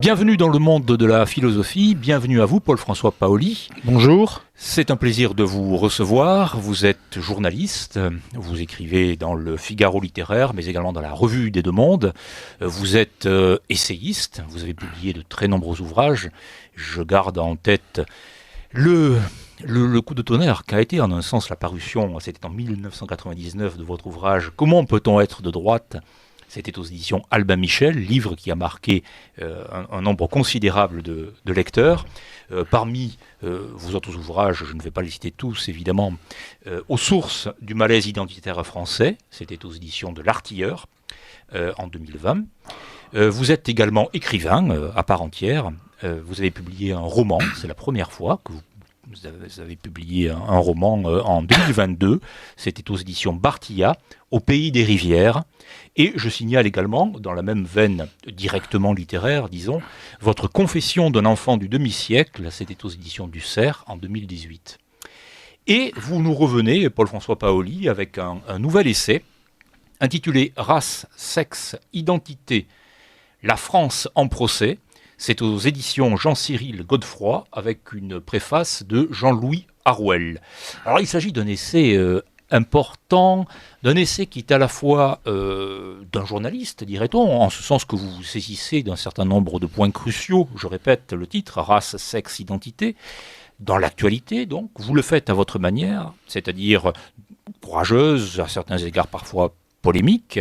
Bienvenue dans le monde de la philosophie, bienvenue à vous Paul-François Paoli. Bonjour. C'est un plaisir de vous recevoir, vous êtes journaliste, vous écrivez dans le Figaro littéraire mais également dans la Revue des Deux Mondes, vous êtes essayiste, vous avez publié de très nombreux ouvrages, je garde en tête le coup de tonnerre qu'a été en un sens la parution, c'était en 1999 de votre ouvrage « Comment peut-on être de droite ?» C'était aux éditions Albin Michel, livre qui a marqué un nombre considérable de lecteurs. Parmi vos autres ouvrages, je ne vais pas les citer tous évidemment, Aux sources du malaise identitaire français, c'était aux éditions de L'Artilleur en 2020. Vous êtes également écrivain à part entière. Vous avez publié un roman, c'est la première fois que vous avez publié un roman en 2022, c'était aux éditions Bartilla, Au pays des rivières. Et je signale également, dans la même veine directement littéraire, disons, votre Confession d'un enfant du demi-siècle, c'était aux éditions du Cerf en 2018. Et vous nous revenez, Paul-François Paoli, avec un nouvel essai intitulé Race, sexe, identité, la France en procès. C'est aux éditions Jean-Cyril Godefroy, avec une préface de Jean-Louis Harouel. Alors il s'agit d'un essai important, d'un essai qui est à la fois d'un journaliste, dirait-on, en ce sens que vous vous saisissez d'un certain nombre de points cruciaux, je répète le titre, race, sexe, identité, dans l'actualité donc, vous le faites à votre manière, c'est-à-dire courageuse, à certains égards parfois polémique,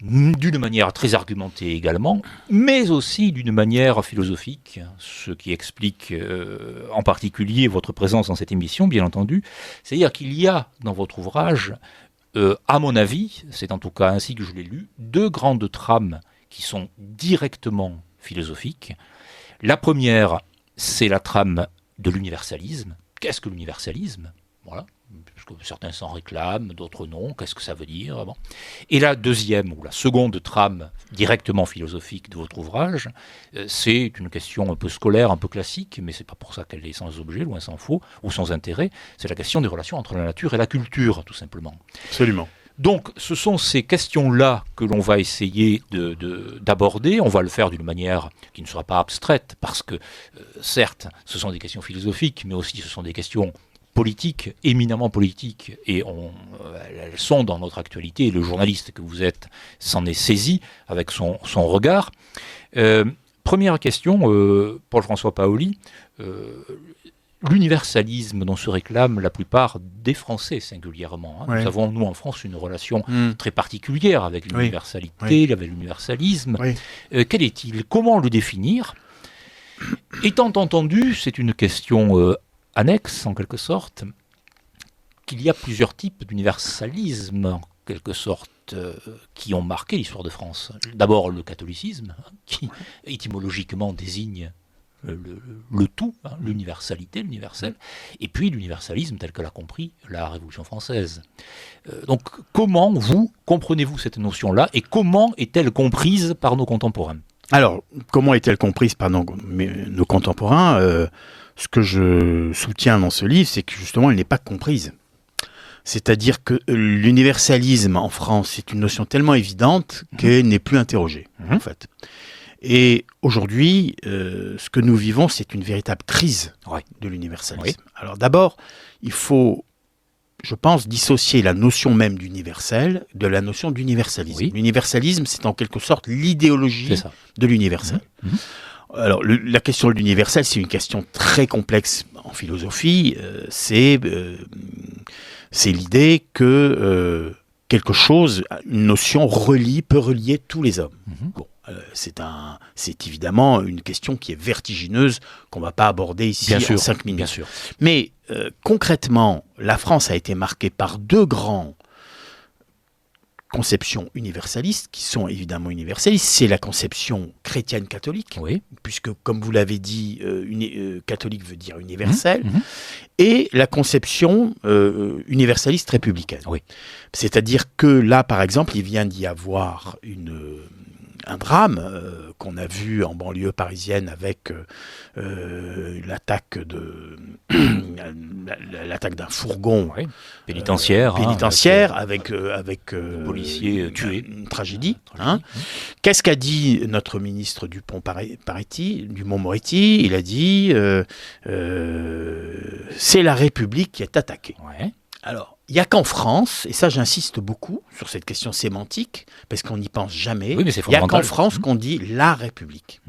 d'une manière très argumentée également, mais aussi d'une manière philosophique, ce qui explique en particulier votre présence dans cette émission, bien entendu. C'est-à-dire qu'il y a dans votre ouvrage, à mon avis, c'est en tout cas ainsi que je l'ai lu, deux grandes trames qui sont directement philosophiques. La première, c'est la trame de l'universalisme. Qu'est-ce que l'universalisme ? Voilà. Parce que certains s'en réclament, d'autres non, qu'est-ce que ça veut dire bon. Et la deuxième, ou la seconde trame directement philosophique de votre ouvrage, c'est une question un peu scolaire, un peu classique, mais c'est pas pour ça qu'elle est sans objet, loin s'en faut, ou sans intérêt, c'est la question des relations entre la nature et la culture, tout simplement. Absolument. Donc, ce sont ces questions-là que l'on va essayer d'aborder. On va le faire d'une manière qui ne sera pas abstraite, parce que, certes, ce sont des questions philosophiques, mais aussi ce sont des questions politiques, éminemment politiques, et elles sont dans notre actualité, et le journaliste que vous êtes s'en est saisi avec son regard. Première question, Paul-François Paoli, l'universalisme dont se réclament la plupart des Français singulièrement. Oui. Nous avons, nous, en France, une relation très particulière avec l'universalité, avec l'universalisme. Oui. Quel est-il ? Comment le définir ? Étant entendu, c'est une question annexe, en quelque sorte, qu'il y a plusieurs types d'universalisme, en quelque sorte, qui ont marqué l'histoire de France. D'abord, le catholicisme, qui étymologiquement désigne le tout, l'universalité, l'universel, et puis l'universalisme tel que l'a compris la Révolution française. Donc, comment comprenez-vous cette notion-là, et comment est-elle comprise par nos contemporains ? Alors, comment est-elle comprise par nos contemporains ? Ce que je soutiens dans ce livre, c'est que justement, elle n'est pas comprise. C'est-à-dire que l'universalisme en France est une notion tellement évidente qu'elle n'est plus interrogée, en fait. Et aujourd'hui, ce que nous vivons, c'est une véritable crise de l'universalisme. Oui. Alors d'abord, il faut, je pense, dissocier la notion même d'universel de la notion d'universalisme. Oui. L'universalisme, c'est en quelque sorte l'idéologie de l'universel. Alors, la question de l'universel, c'est une question très complexe en philosophie. C'est l'idée que quelque chose, une notion peut relier tous les hommes. Bon, c'est évidemment une question qui est vertigineuse, qu'on ne va pas aborder ici en 5 minutes. Bien sûr. Mais concrètement, la France a été marquée par deux grands conceptions universalistes, qui sont évidemment universalistes. C'est la conception chrétienne-catholique, puisque, comme vous l'avez dit, catholique veut dire universel, et la conception universaliste républicaine. Oui. C'est-à-dire que là, par exemple, il vient d'y avoir un drame qu'on a vu en banlieue parisienne avec l'attaque d'un fourgon pénitentiaire, avec policiers tués. Une tragédie. Qu'est-ce qu'a dit notre ministre Dupond-Moretti? Il a dit c'est la République qui est attaquée. Ouais. Alors, il n'y a qu'en France, et ça j'insiste beaucoup sur cette question sémantique, parce qu'on n'y pense jamais, oui, mais c'est il n'y a qu'en France qu'on dit la République.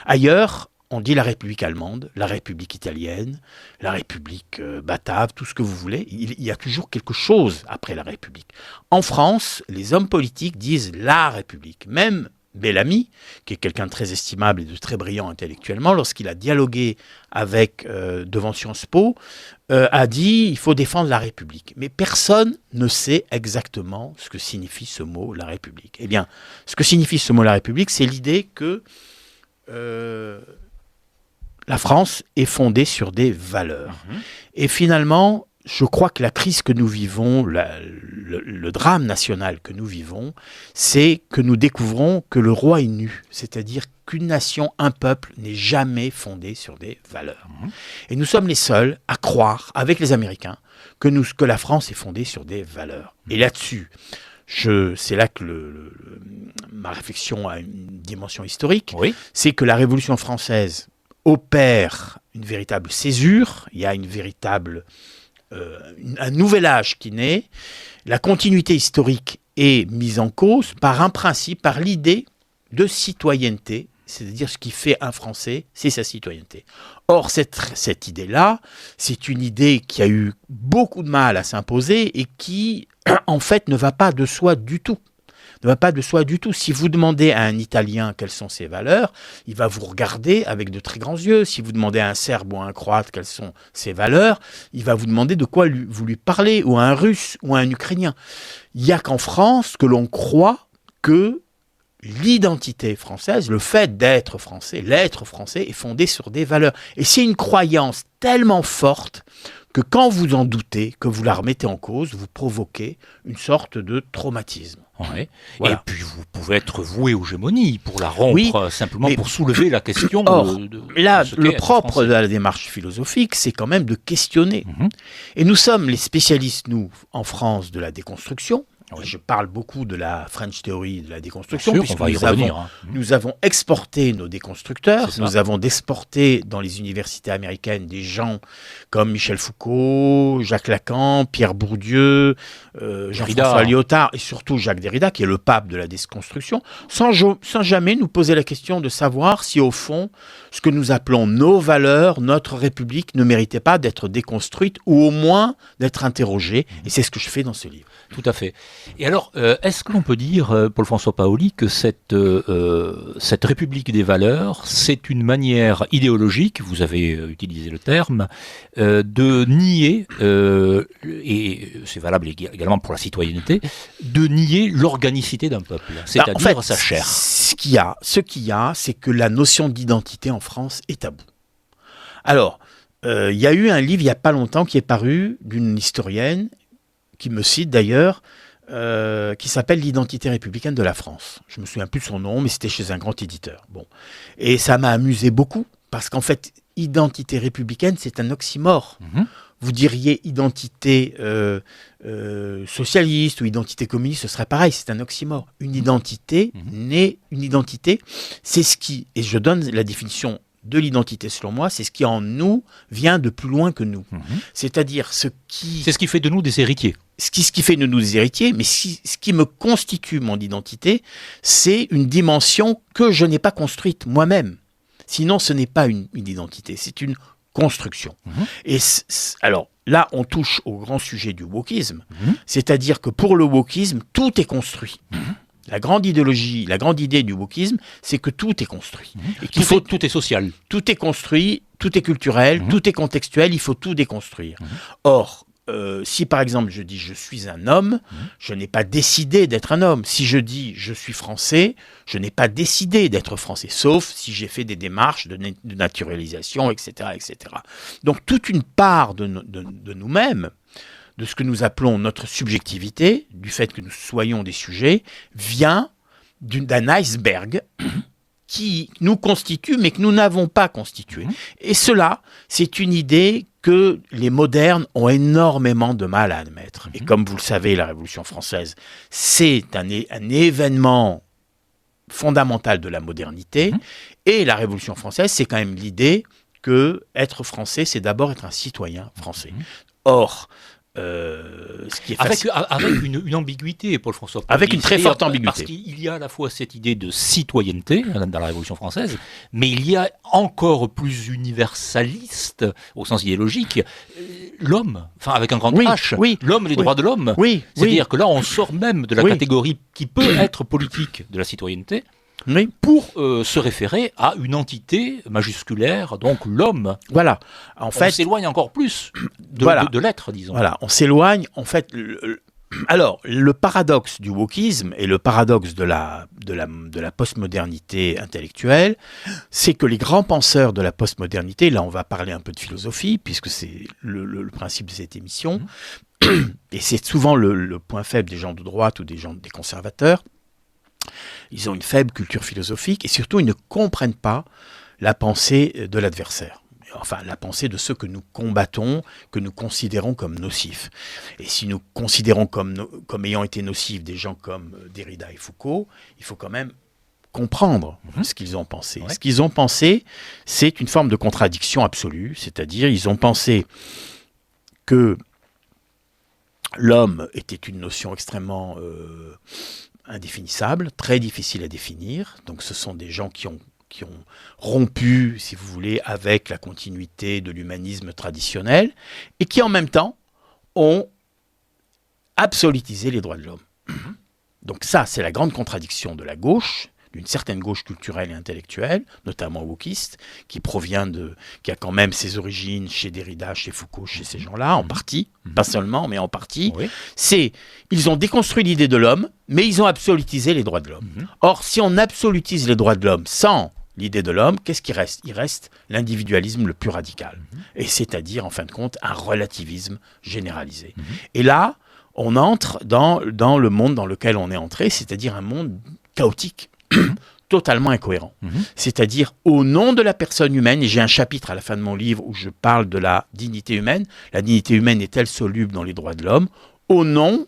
Ailleurs, on dit la République allemande, la République italienne, la République batave, tout ce que vous voulez. Il y a toujours quelque chose après la République. En France, les hommes politiques disent la République. Même Bellamy, qui est quelqu'un de très estimable et de très brillant intellectuellement, lorsqu'il a dialogué avec devant Sciences Po, a dit il faut défendre la République. Mais personne ne sait exactement ce que signifie ce mot, la République. Eh bien, ce que signifie ce mot, la République, c'est l'idée que la France est fondée sur des valeurs. Et finalement, je crois que la crise que nous vivons, le drame national que nous vivons, c'est que nous découvrons que le roi est nu. C'est-à-dire qu'une nation, un peuple n'est jamais fondé sur des valeurs. Et nous sommes les seuls à croire, avec les Américains, que la France est fondée sur des valeurs. Et là-dessus, c'est là que ma réflexion a une dimension historique, c'est que la Révolution française opère une véritable césure, il y a un nouvel âge qui naît, la continuité historique est mise en cause par un principe, par l'idée de citoyenneté, c'est-à-dire ce qui fait un Français, c'est sa citoyenneté. Or, cette idée-là, c'est une idée qui a eu beaucoup de mal à s'imposer et qui, en fait, ne va pas de soi du tout. Si vous demandez à un Italien quelles sont ses valeurs, il va vous regarder avec de très grands yeux. Si vous demandez à un Serbe ou à un Croate quelles sont ses valeurs, il va vous demander de quoi vous lui parlez, ou à un Russe ou à un Ukrainien. Il n'y a qu'en France que l'on croit que l'identité française, le fait d'être français, l'être français est fondé sur des valeurs. Et c'est une croyance tellement forte que quand vous en doutez, que vous la remettez en cause, vous provoquez une sorte de traumatisme. Ouais. Voilà. Et puis vous pouvez être voué aux gémonies pour la rompre, simplement pour soulever la question. Le propre de la démarche philosophique, c'est quand même de questionner. Et nous sommes les spécialistes, nous, en France, de la déconstruction. Je parle beaucoup de la French Theory, de la déconstruction, puisque nous avons exporté nos déconstructeurs, nous avons exporté dans les universités américaines des gens comme Michel Foucault, Jacques Lacan, Pierre Bourdieu, Jean-François Lyotard et surtout Jacques Derrida, qui est le pape de la déconstruction, sans jamais nous poser la question de savoir si au fond, ce que nous appelons nos valeurs, notre République ne méritait pas d'être déconstruite ou au moins d'être interrogée. Et c'est ce que je fais dans ce livre. Tout à fait. Et alors, est-ce que l'on peut dire, Paul-François Paoli, que cette République des valeurs, c'est une manière idéologique, vous avez utilisé le terme, de nier, et c'est valable également pour la citoyenneté, de nier l'organicité d'un peuple, c'est-à-dire en fait, sa chair. Ce qu'il y a, c'est que la notion d'identité en France est taboue. Alors, il y a eu un livre il n'y a pas longtemps qui est paru d'une historienne, qui me cite d'ailleurs, qui s'appelle L'identité républicaine de la France. Je me souviens plus de son nom, mais c'était chez un grand éditeur. Bon. Et ça m'a amusé beaucoup, parce qu'en fait, identité républicaine, c'est un oxymore. Vous diriez identité socialiste ou identité communiste, ce serait pareil, c'est un oxymore. Une identité, c'est ce qui, et je donne la définition de l'identité, selon moi, c'est ce qui en nous vient de plus loin que nous. C'est-à-dire ce qui... C'est ce qui fait de nous des héritiers. Ce qui fait de nous des héritiers, mais ce qui me constitue mon identité, c'est une dimension que je n'ai pas construite moi-même. Sinon, ce n'est pas une identité, c'est une construction. Et alors, là, on touche au grand sujet du wokisme, c'est-à-dire que pour le wokisme, tout est construit. La grande idéologie, la grande idée du wokisme, c'est que tout est construit. Et tout est social. Tout est construit, tout est culturel, tout est contextuel, il faut tout déconstruire. Or, si par exemple je dis je suis un homme, je n'ai pas décidé d'être un homme. Si je dis je suis français, je n'ai pas décidé d'être français, sauf si j'ai fait des démarches de naturalisation, etc., etc. Donc toute une part de nous-mêmes, de ce que nous appelons notre subjectivité, du fait que nous soyons des sujets, vient d'un iceberg qui nous constitue, mais que nous n'avons pas constitué. Et cela, c'est une idée que les modernes ont énormément de mal à admettre. Et comme vous le savez, la Révolution française, c'est un événement fondamental de la modernité. Et la Révolution française, c'est quand même l'idée que être français, c'est d'abord être un citoyen français. Or, ce qui est avec une ambiguïté, Paul-François. Avec une très forte ambiguïté. Parce qu'il y a à la fois cette idée de citoyenneté dans la Révolution française, mais il y a encore plus universaliste, au sens idéologique, l'homme, enfin avec un grand H, l'homme et les droits de l'homme. C'est-à-dire que là, on sort même de la catégorie qui peut être politique de la citoyenneté, pour se référer à une entité majusculaire, donc l'homme. Voilà. On s'éloigne encore plus de l'être, disons. Voilà, on s'éloigne. En fait, alors, le paradoxe du wokisme et le paradoxe de la postmodernité intellectuelle, c'est que les grands penseurs de la postmodernité, là on va parler un peu de philosophie, puisque c'est le principe de cette émission, et c'est souvent le point faible des gens de droite ou des conservateurs. Ils ont une faible culture philosophique et surtout ils ne comprennent pas la pensée de l'adversaire. Enfin, la pensée de ceux que nous combattons, que nous considérons comme nocifs. Et si nous considérons comme ayant été nocifs des gens comme Derrida et Foucault, il faut quand même comprendre ce qu'ils ont pensé. Ce qu'ils ont pensé, c'est une forme de contradiction absolue, c'est-à-dire ils ont pensé que l'homme était une notion extrêmement indéfinissable, très difficile à définir. Donc ce sont des gens qui ont rompu, si vous voulez, avec la continuité de l'humanisme traditionnel et qui en même temps ont absolutisé les droits de l'homme. Donc ça, c'est la grande contradiction de la gauche, d'une certaine gauche culturelle et intellectuelle, notamment wokiste, qui a quand même ses origines chez Derrida, chez Foucault, chez ces gens-là, en partie, pas seulement, mais en partie. Ils ont déconstruit l'idée de l'homme, mais ils ont absolutisé les droits de l'homme. Or, si on absolutise les droits de l'homme sans l'idée de l'homme, qu'est-ce qui reste ? Il reste l'individualisme le plus radical, et c'est-à-dire, en fin de compte, un relativisme généralisé. Et là, on entre dans le monde dans lequel on est entré, c'est-à-dire un monde chaotique, totalement incohérent. C'est-à-dire, au nom de la personne humaine, et j'ai un chapitre à la fin de mon livre où je parle de la dignité humaine, la dignité humaine est-elle soluble dans les droits de l'homme ? Au nom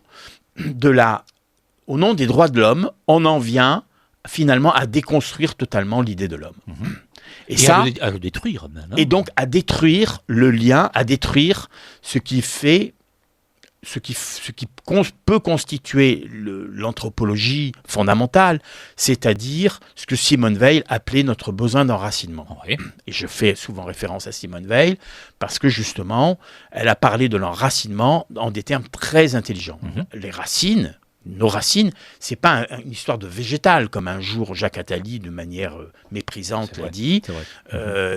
des droits de l'homme, on en vient finalement à déconstruire totalement l'idée de l'homme. Et ça, à le détruire même. Et donc à détruire le lien, à détruire ce qui peut constituer l'anthropologie fondamentale, c'est-à-dire ce que Simone Weil appelait notre besoin d'enracinement. Et je fais souvent référence à Simone Weil parce que justement, elle a parlé de l'enracinement en des termes très intelligents. Les racines, nos racines, c'est pas une histoire de végétal, comme un jour Jacques Attali, de manière méprisante, l'a dit.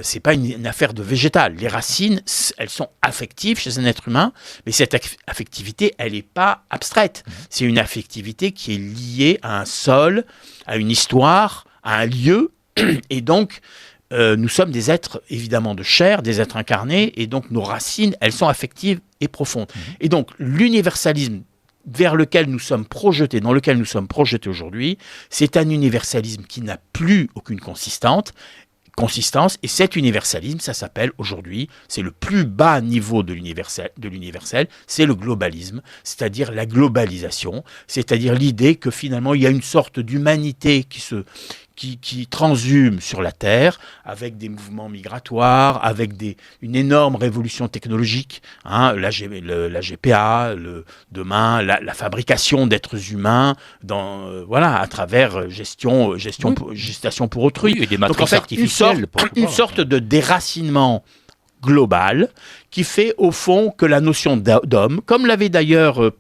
C'est pas une affaire de végétal. Les racines, elles sont affectives chez un être humain, mais cette affectivité, elle n'est pas abstraite. C'est une affectivité qui est liée à un sol, à une histoire, à un lieu, et donc nous sommes des êtres évidemment de chair, des êtres incarnés, et donc nos racines, elles sont affectives et profondes. Et donc l'universalisme vers lequel nous sommes projetés, dans lequel nous sommes projetés aujourd'hui, c'est un universalisme qui n'a plus aucune consistance, et cet universalisme, ça s'appelle aujourd'hui, c'est le plus bas niveau de l'universel, c'est le globalisme, c'est-à-dire la globalisation, c'est-à-dire l'idée que finalement il y a une sorte d'humanité qui transhume sur la Terre, avec des mouvements migratoires, avec une énorme révolution technologique, la GPA, demain, la fabrication d'êtres humains, à travers gestation pour autrui. Et des matrices donc en fait, artificielles. Une sorte de déracinement global qui fait au fond que la notion d'homme, comme l'avait d'ailleurs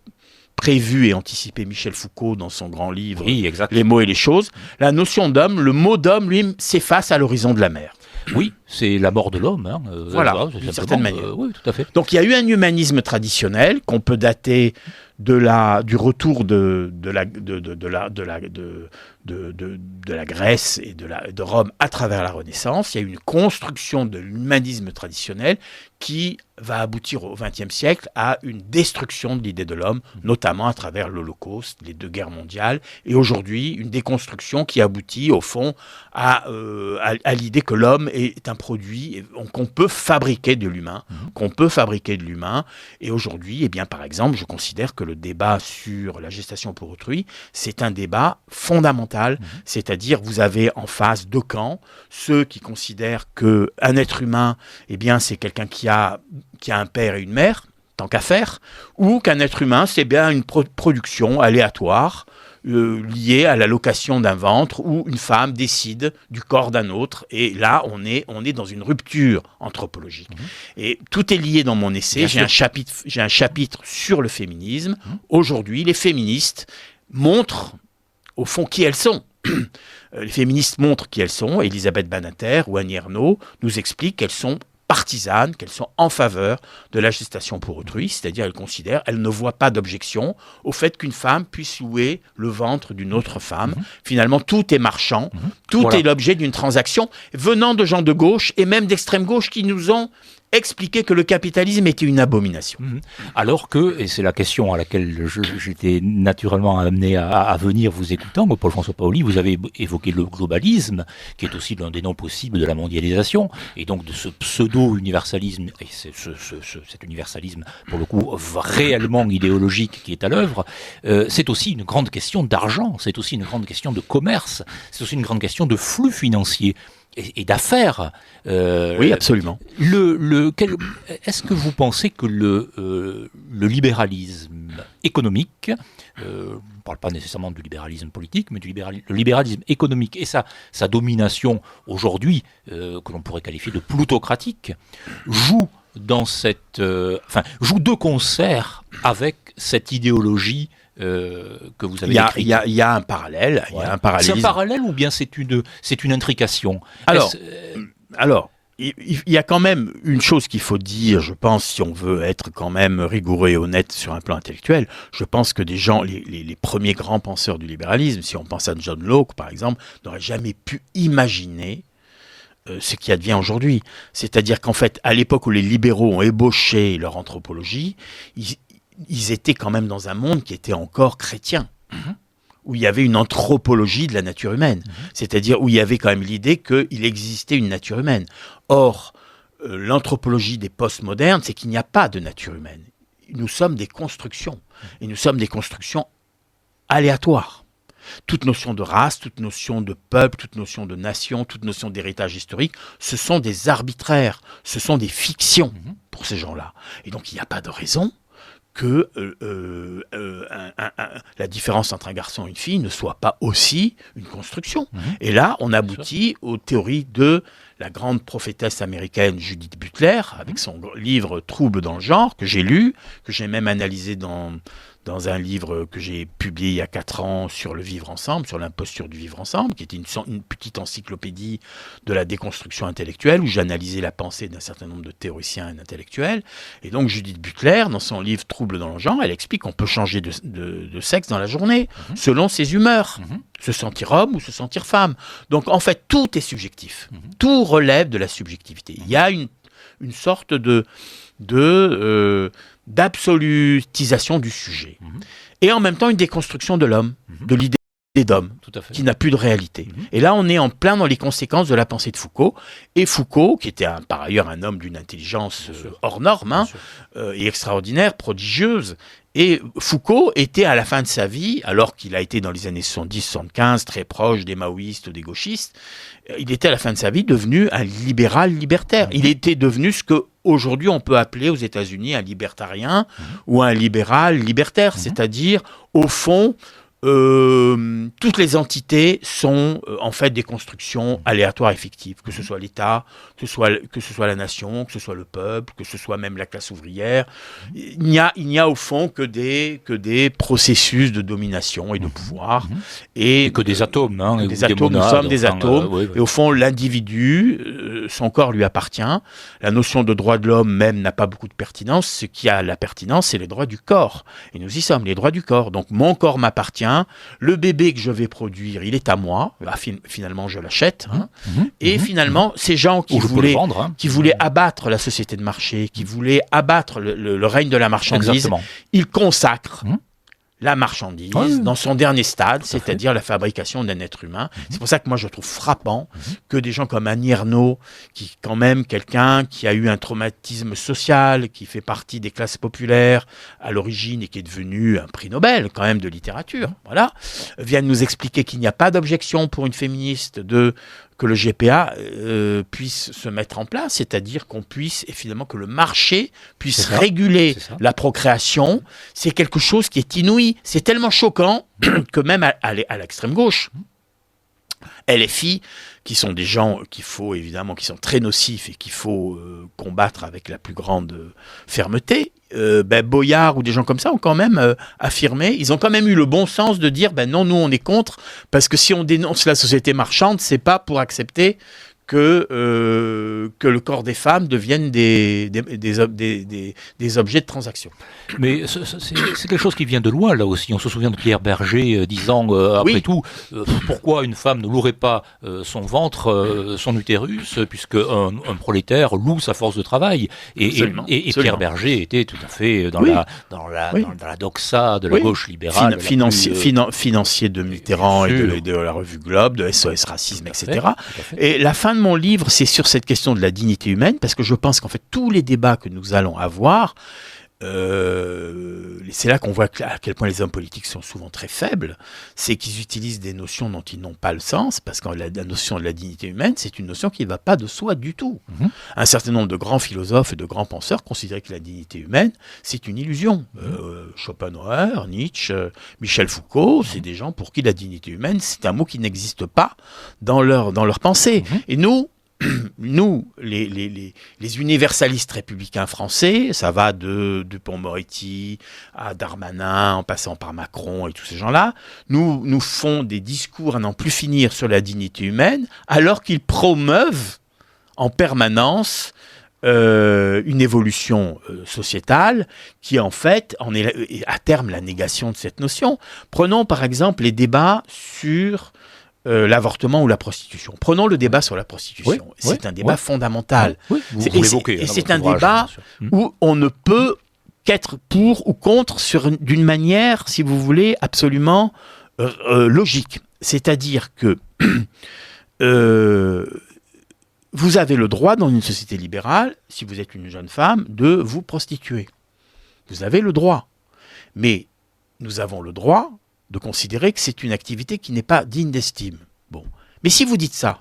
prévu et anticipé Michel Foucault dans son grand livre Les mots et les choses, la notion d'homme, le mot d'homme, lui, s'efface à l'horizon de la mer. Oui, c'est la mort de l'homme. D'une certaine manière. Oui, tout à fait. Donc il y a eu un humanisme traditionnel qu'on peut dater du retour de la Grèce et de Rome à travers la Renaissance. Il y a eu une construction de l'humanisme traditionnel qui va aboutir au XXe siècle à une destruction de l'idée de l'homme, notamment à travers l'Holocauste, les 2 guerres mondiales, et aujourd'hui une déconstruction qui aboutit au fond à l'idée que l'homme est un produit qu'on peut fabriquer de l'humain, et aujourd'hui, eh bien, par exemple, je considère que le débat sur la gestation pour autrui, c'est un débat fondamental, c'est-à-dire vous avez en face 2 camps, ceux qui considèrent qu'un être humain, eh bien, c'est quelqu'un qui a un père et une mère, tant qu'à faire, ou qu'un être humain, c'est bien une production aléatoire, liée à la location d'un ventre, où une femme décide du corps d'un autre, et là, on est dans une rupture anthropologique. Et tout est lié dans mon essai, j'ai un chapitre sur le féminisme. Aujourd'hui, les féministes montrent, au fond, qui elles sont. Les féministes montrent qui elles sont. Elisabeth Badinter ou Annie Ernaux nous expliquent qu'elles sont partisanes, qu'elles sont en faveur de la gestation pour autrui, c'est-à-dire elles ne voient pas d'objection au fait qu'une femme puisse louer le ventre d'une autre femme. Finalement, tout est marchand, tout est l'objet d'une transaction venant de gens de gauche et même d'extrême gauche qui nous ont expliqué que le capitalisme était une abomination. Alors que, et c'est la question à laquelle j'étais naturellement amené à venir vous écoutant, Paul-François Paoli, vous avez évoqué le globalisme, qui est aussi l'un des noms possibles de la mondialisation, et donc de ce pseudo-universalisme, et cet universalisme, pour le coup, réellement idéologique qui est à l'œuvre. C'est aussi une grande question d'argent, c'est aussi une grande question de commerce, c'est aussi une grande question de flux financiers et d'affaires. Oui, absolument. Est-ce que vous pensez que le libéralisme économique, on ne parle pas nécessairement du libéralisme politique, mais le libéralisme économique et sa domination aujourd'hui, que l'on pourrait qualifier de plutocratique, joue joue de concert avec cette idéologie que vous avez décrite? Il y a un parallèle. Ouais. C'est un parallèle ou bien c'est une intrication? Alors, il y a quand même une chose qu'il faut dire, je pense, si on veut être quand même rigoureux et honnête sur un plan intellectuel. Je pense que des gens, les premiers grands penseurs du libéralisme, si on pense à John Locke par exemple, n'auraient jamais pu imaginer ce qui advient aujourd'hui. C'est-à-dire qu'en fait, à l'époque où les libéraux ont ébauché leur anthropologie, ils étaient quand même dans un monde qui était encore chrétien, où il y avait une anthropologie de la nature humaine, c'est-à-dire où il y avait quand même l'idée qu'il existait une nature humaine. Or, l'anthropologie des postmodernes, c'est qu'il n'y a pas de nature humaine. Nous sommes des constructions, et nous sommes des constructions aléatoires. Toute notion de race, toute notion de peuple, toute notion de nation, toute notion d'héritage historique, ce sont des arbitraires, ce sont des fictions pour ces gens-là. Et donc il n'y a pas de raison que la différence entre un garçon et une fille ne soit pas aussi une construction. Et là, on aboutit aux théories de la grande prophétesse américaine Judith Butler, avec son livre « Troubles dans le genre », que j'ai lu, que j'ai même analysé dans un livre que j'ai publié il y a 4 ans sur le vivre ensemble, sur l'imposture du vivre ensemble, qui était une petite encyclopédie de la déconstruction intellectuelle, où j'analysais la pensée d'un certain nombre de théoriciens et d'intellectuels. Et donc Judith Butler, dans son livre « Troubles dans le genre », elle explique qu'on peut changer de sexe dans la journée, selon ses humeurs, se sentir homme ou se sentir femme. Donc en fait, tout est subjectif. Tout relève de la subjectivité. Il y a une sorte d'absolutisation du sujet. Et en même temps, une déconstruction de l'homme, de l'idée d'homme, qui n'a plus de réalité. Et là, on est en plein dans les conséquences de la pensée de Foucault. Et Foucault, qui était par ailleurs un homme d'une intelligence hors norme, et extraordinaire, prodigieuse, et Foucault était à la fin de sa vie, alors qu'il a été dans les années 70-75 très proche des maoïstes ou des gauchistes, il était à la fin de sa vie devenu un libéral libertaire. Il était devenu ce qu'aujourd'hui on peut appeler aux États-Unis un libertarien ou un libéral libertaire, c'est-à-dire au fond toutes les entités sont en fait des constructions aléatoires et fictives, que ce soit l'État, que ce soit la nation, que ce soit le peuple, que ce soit même la classe ouvrière. Il n'y a au fond que des processus de domination et de pouvoir. Et que des atomes. Des atomes, nous sommes des atomes. Et au fond, l'individu, son corps lui appartient. La notion de droit de l'homme même n'a pas beaucoup de pertinence. Ce qui a la pertinence, c'est les droits du corps. Et nous y sommes, les droits du corps. Donc mon corps m'appartient. bien, le bébé que je vais produire, il est à moi, finalement je l'achète, et finalement ces gens qui voulaient abattre la société de marché, qui voulaient abattre le règne de la marchandise, ils consacrent la marchandise dans son dernier stade, c'est-à-dire la fabrication d'un être humain. C'est pour ça que moi je trouve frappant que des gens comme Annie Ernaux, qui quand même quelqu'un qui a eu un traumatisme social, qui fait partie des classes populaires à l'origine et qui est devenu un prix Nobel quand même de littérature, voilà, viennent nous expliquer qu'il n'y a pas d'objection pour une féministe que le GPA puisse se mettre en place, c'est-à-dire qu'on puisse, et finalement que le marché puisse réguler la procréation. C'est quelque chose qui est inouï. C'est tellement choquant que même à l'extrême gauche, LFI, qui sont des gens qui sont très nocifs et qu'il faut combattre avec la plus grande fermeté, Boyard ou des gens comme ça ont quand même affirmé, ils ont quand même eu le bon sens de dire non, nous on est contre, parce que si on dénonce la société marchande, c'est pas pour accepter que le corps des femmes devienne des objets de transaction. Mais c'est quelque chose qui vient de loin, là aussi. On se souvient de Pierre Berger disant, après tout, pourquoi une femme ne louerait pas son ventre, son utérus, puisque un prolétaire loue sa force de travail. Et Pierre Berger était tout à fait dans la doxa de la gauche libérale. Financier de Mitterrand et de la revue Globe, de SOS Racisme, etc. Et la fin de mon livre, c'est sur cette question de la dignité humaine, parce que je pense qu'en fait, tous les débats que nous allons avoir, c'est là qu'on voit à quel point les hommes politiques sont souvent très faibles, c'est qu'ils utilisent des notions dont ils n'ont pas le sens, parce que la notion de la dignité humaine, c'est une notion qui ne va pas de soi du tout. Un certain nombre de grands philosophes et de grands penseurs considéraient que la dignité humaine, c'est une illusion. Schopenhauer, Nietzsche, Michel Foucault, c'est des gens pour qui la dignité humaine, c'est un mot qui n'existe pas dans leur pensée. Et nous, les universalistes républicains français, ça va de Dupond-Moretti à Darmanin, en passant par Macron et tous ces gens-là, nous font des discours à n'en plus finir sur la dignité humaine, alors qu'ils promeuvent en permanence une évolution sociétale qui en fait en est à terme la négation de cette notion. Prenons par exemple les débats sur l'avortement ou la prostitution. Prenons le débat sur la prostitution. C'est un débat fondamental. Et c'est un débat où on ne peut qu'être pour ou contre d'une manière, si vous voulez, absolument logique. C'est-à-dire que vous avez le droit dans une société libérale, si vous êtes une jeune femme, de vous prostituer. Vous avez le droit. Mais nous avons le droit de considérer que c'est une activité qui n'est pas digne d'estime. Bon. Mais si vous dites ça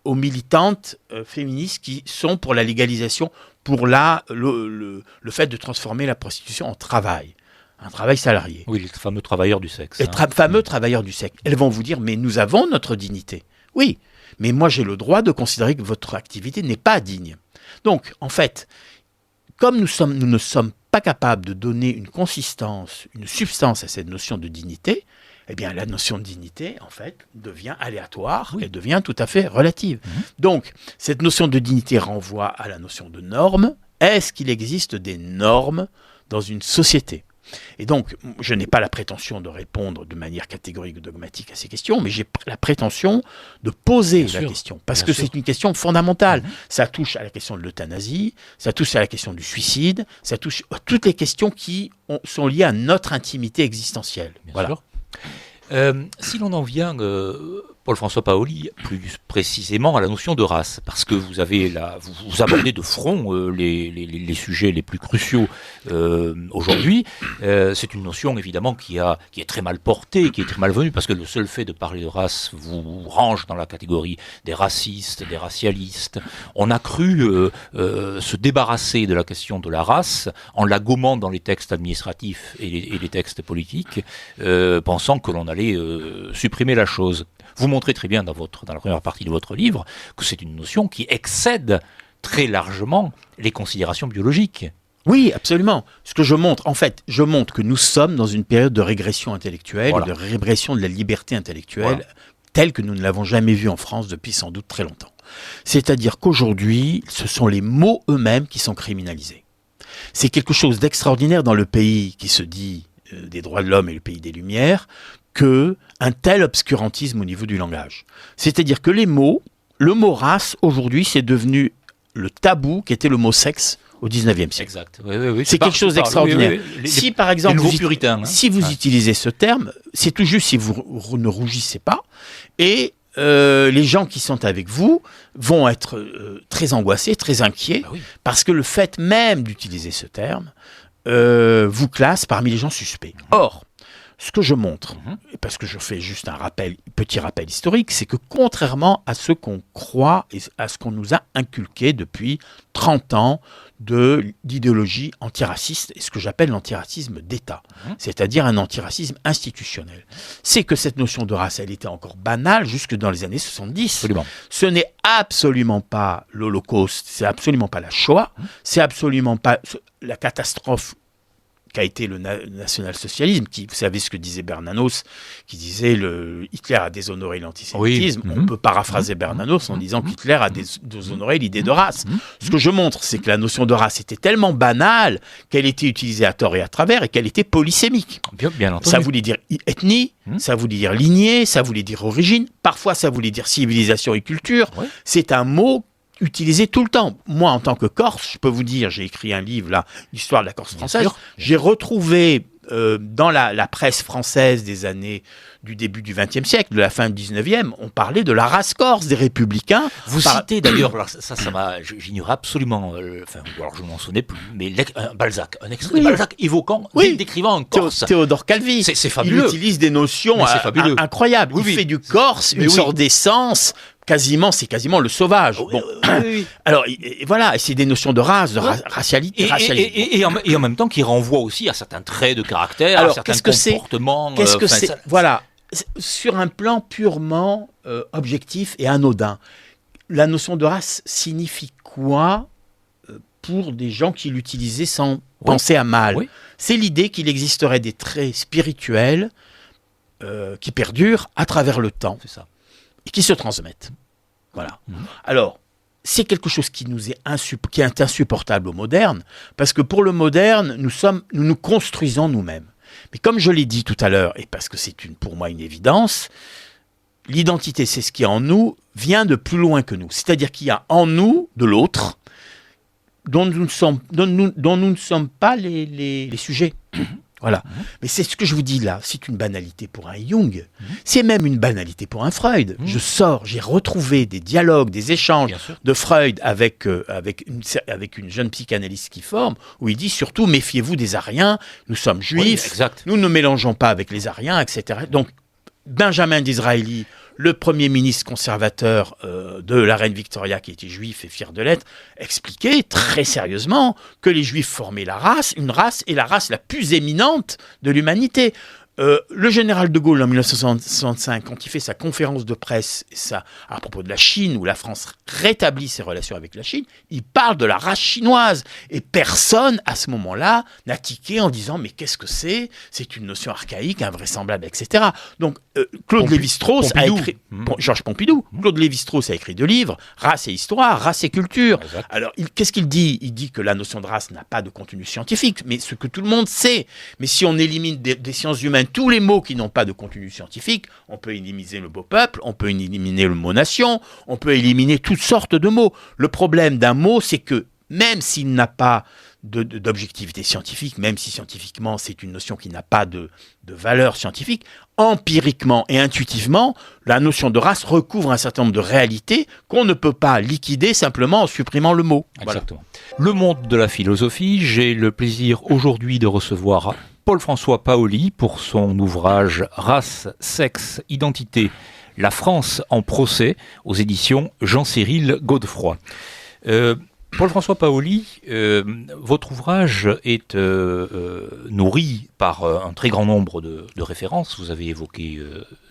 aux militantes féministes qui sont pour la légalisation, pour le fait de transformer la prostitution en travail, un travail salarié. Oui, les fameux travailleurs du sexe. Les fameux travailleurs du sexe. Elles vont vous dire, mais nous avons notre dignité. Oui, mais moi j'ai le droit de considérer que votre activité n'est pas digne. Donc, en fait, comme nous ne sommes pas capables de donner une consistance, une substance à cette notion de dignité, eh bien la notion de dignité, en fait, devient aléatoire et devient tout à fait relative. Donc, cette notion de dignité renvoie à la notion de norme. Est-ce qu'il existe des normes dans une société ? Et donc, je n'ai pas la prétention de répondre de manière catégorique ou dogmatique à ces questions, mais j'ai la prétention de poser la question, parce que c'est une question fondamentale. Ça touche à la question de l'euthanasie, ça touche à la question du suicide, ça touche à toutes les questions qui sont liées à notre intimité existentielle. Voilà. Si l'on en vient, Paul-François Paoli, plus précisément à la notion de race, parce que vous abordez de front les sujets les plus cruciaux aujourd'hui. C'est une notion évidemment qui est très mal portée, qui est très malvenue, parce que le seul fait de parler de race vous range dans la catégorie des racistes, des racialistes. On a cru se débarrasser de la question de la race en la gommant dans les textes administratifs et les textes politiques, pensant que l'on allait supprimer la chose. Vous montrez très bien dans la première partie de votre livre que c'est une notion qui excède très largement les considérations biologiques. Oui, absolument. Ce que je montre, en fait, je montre que nous sommes dans une période de régression intellectuelle, de régression de la liberté intellectuelle, telle que nous ne l'avons jamais vue en France depuis sans doute très longtemps. C'est-à-dire qu'aujourd'hui, ce sont les mots eux-mêmes qui sont criminalisés. C'est quelque chose d'extraordinaire dans le pays qui se dit des droits de l'homme et le pays des Lumières, un tel obscurantisme au niveau du langage. C'est-à-dire que le mot race, aujourd'hui, c'est devenu le tabou qui était le mot sexe au 19e siècle. Exact. Oui. C'est quelque chose d'extraordinaire. Si, par exemple, si vous utilisez ce terme, c'est tout juste si vous ne rougissez pas, et les gens qui sont avec vous vont être très angoissés, très inquiets, parce que le fait même d'utiliser ce terme vous classe parmi les gens suspects. Or, ce que je montre, et parce que je fais juste un petit rappel historique, c'est que contrairement à ce qu'on croit et à ce qu'on nous a inculqué depuis 30 ans d'idéologie antiraciste, et ce que j'appelle l'antiracisme d'État, c'est-à-dire un antiracisme institutionnel, c'est que cette notion de race, elle était encore banale jusque dans les années 70. Absolument. Ce n'est absolument pas l'Holocauste, c'est absolument pas la Shoah, c'est absolument pas la catastrophe qu'a été le national-socialisme, vous savez ce que disait Bernanos, qui disait Hitler a déshonoré l'antisémitisme. On peut paraphraser Bernanos en disant qu'Hitler a déshonoré l'idée de race. Ce que je montre, c'est que la notion de race était tellement banale qu'elle était utilisée à tort et à travers et qu'elle était polysémique. Bien entendu. Ça voulait dire ethnie, ça voulait dire lignée, ça voulait dire origine, parfois ça voulait dire civilisation et culture. C'est un mot utilisé tout le temps. Moi, en tant que Corse, je peux vous dire, j'ai écrit un livre, là, l'histoire de la Corse française. J'ai retrouvé dans la presse française du début du XXe siècle, de la fin du XIXe, on parlait de la race corse, des républicains. Vous citez d'ailleurs, j'ignore absolument, alors je ne m'en souvenais plus, mais Balzac, un extrait de Balzac évoquant, décrivant un Corse. Théodore Calvi. C'est fabuleux. Il utilise des notions incroyables. Il fait du Corse une sorte d'essence. C'est quasiment le sauvage. Alors, voilà, c'est des notions de race, de racialité. Et en même temps, qui renvoie aussi à certains traits de caractère, à certains comportements. Qu'est-ce que c'est Voilà, sur un plan purement objectif et anodin, la notion de race signifie quoi pour des gens qui l'utilisaient sans penser à mal? C'est l'idée qu'il existerait des traits spirituels qui perdurent à travers le temps. C'est ça. Et qui se transmettent. Voilà. Alors, c'est quelque chose qui est insupportable au moderne, parce que pour le moderne, nous nous construisons nous-mêmes. Mais comme je l'ai dit tout à l'heure, et parce que c'est pour moi une évidence, l'identité, c'est ce qui est en nous, vient de plus loin que nous. C'est-à-dire qu'il y a en nous, de l'autre, dont nous ne sommes pas les sujets. Voilà. Mais c'est ce que je vous dis là, c'est une banalité pour un Jung, c'est même une banalité pour un Freud. J'ai retrouvé des dialogues, des échanges de Freud avec une jeune psychanalyste qui forme, où il dit surtout méfiez-vous des Ariens, nous sommes juifs, nous ne mélangeons pas avec les Ariens, etc. Donc Benjamin Disraeli, le premier ministre conservateur de la reine Victoria, qui était juif et fier de l'être, expliquait très sérieusement que les juifs formaient une race, et la race la plus éminente de l'humanité. Le général de Gaulle, en 1965, quand il fait sa conférence de presse à propos de la Chine, où la France rétablit ses relations avec la Chine, il parle de la race chinoise. Et personne, à ce moment-là, n'a tiqué en disant « mais qu'est-ce que c'est ? C'est une notion archaïque, invraisemblable, etc. » Donc, Claude Lévi-Strauss a écrit... Georges Pompidou. Claude Lévi-Strauss a écrit 2 livres, « Race et histoire, race et culture ». Alors, qu'est-ce qu'il dit ? Il dit que la notion de race n'a pas de contenu scientifique, mais ce que tout le monde sait. Mais si on élimine des sciences humaines tous les mots qui n'ont pas de contenu scientifique, on peut éliminer le mot peuple, on peut éliminer le mot nation, on peut éliminer toutes sortes de mots. Le problème d'un mot, c'est que même s'il n'a pas d'objectivité scientifique, même si scientifiquement c'est une notion qui n'a pas de valeur scientifique, empiriquement et intuitivement, la notion de race recouvre un certain nombre de réalités qu'on ne peut pas liquider simplement en supprimant le mot. Exactement. Voilà. Le monde de la philosophie, j'ai le plaisir aujourd'hui de recevoir Paul-François Paoli pour son ouvrage « Race, sexe, identité, la France en procès » aux éditions Jean-Cyril Godefroy. Paul-François Paoli, votre ouvrage est nourri par un très grand nombre de références. Vous avez évoqué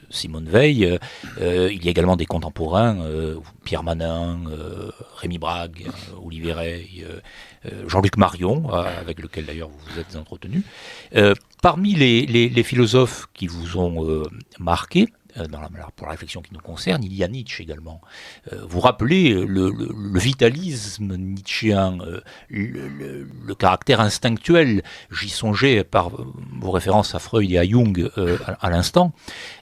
Simone Veil, il y a également des contemporains, Pierre Manin, Rémi Brague, Olivier Rey, Jean-Luc Marion, avec lequel d'ailleurs vous vous êtes entretenu. Parmi les philosophes qui vous ont marqué, pour la réflexion qui nous concerne, il y a Nietzsche également. Vous rappelez le vitalisme nietzschéen, le caractère instinctuel. J'y songeais par vos références à Freud et à Jung à l'instant.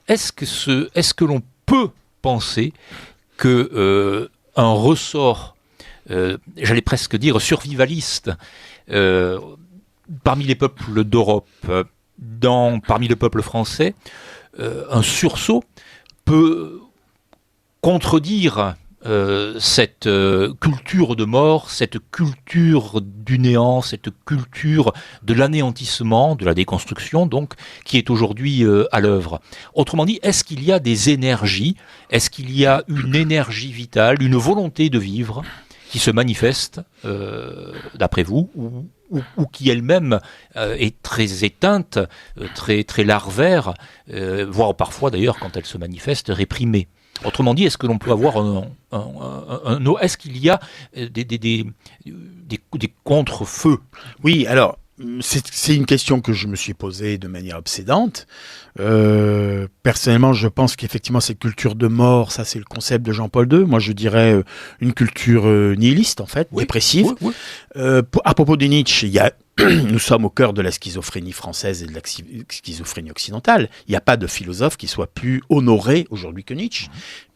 Est-ce que l'on peut penser que un ressort, j'allais presque dire survivaliste, parmi les peuples d'Europe, parmi le peuple français, un sursaut peut contredire cette culture de mort, cette culture du néant, cette culture de l'anéantissement, de la déconstruction, donc, qui est aujourd'hui à l'œuvre. Autrement dit, est-ce qu'il y a des énergies, est-ce qu'il y a une énergie vitale, une volonté de vivre qui se manifeste, d'après vous, ou qui elle-même est très éteinte, très larvaire, voire parfois d'ailleurs, quand elle se manifeste, réprimée. Autrement dit, est-ce que l'on peut avoir est-ce qu'il y a des contre-feux? Oui, alors, c'est une question que je me suis posée de manière obsédante. Personnellement, je pense qu'effectivement, cette culture de mort, ça c'est le concept de Jean-Paul II. Moi, je dirais une culture nihiliste, en fait, dépressive. Oui. À propos de Nietzsche, nous sommes au cœur de la schizophrénie française et de la schizophrénie occidentale. Il n'y a pas de philosophe qui soit plus honoré aujourd'hui que Nietzsche.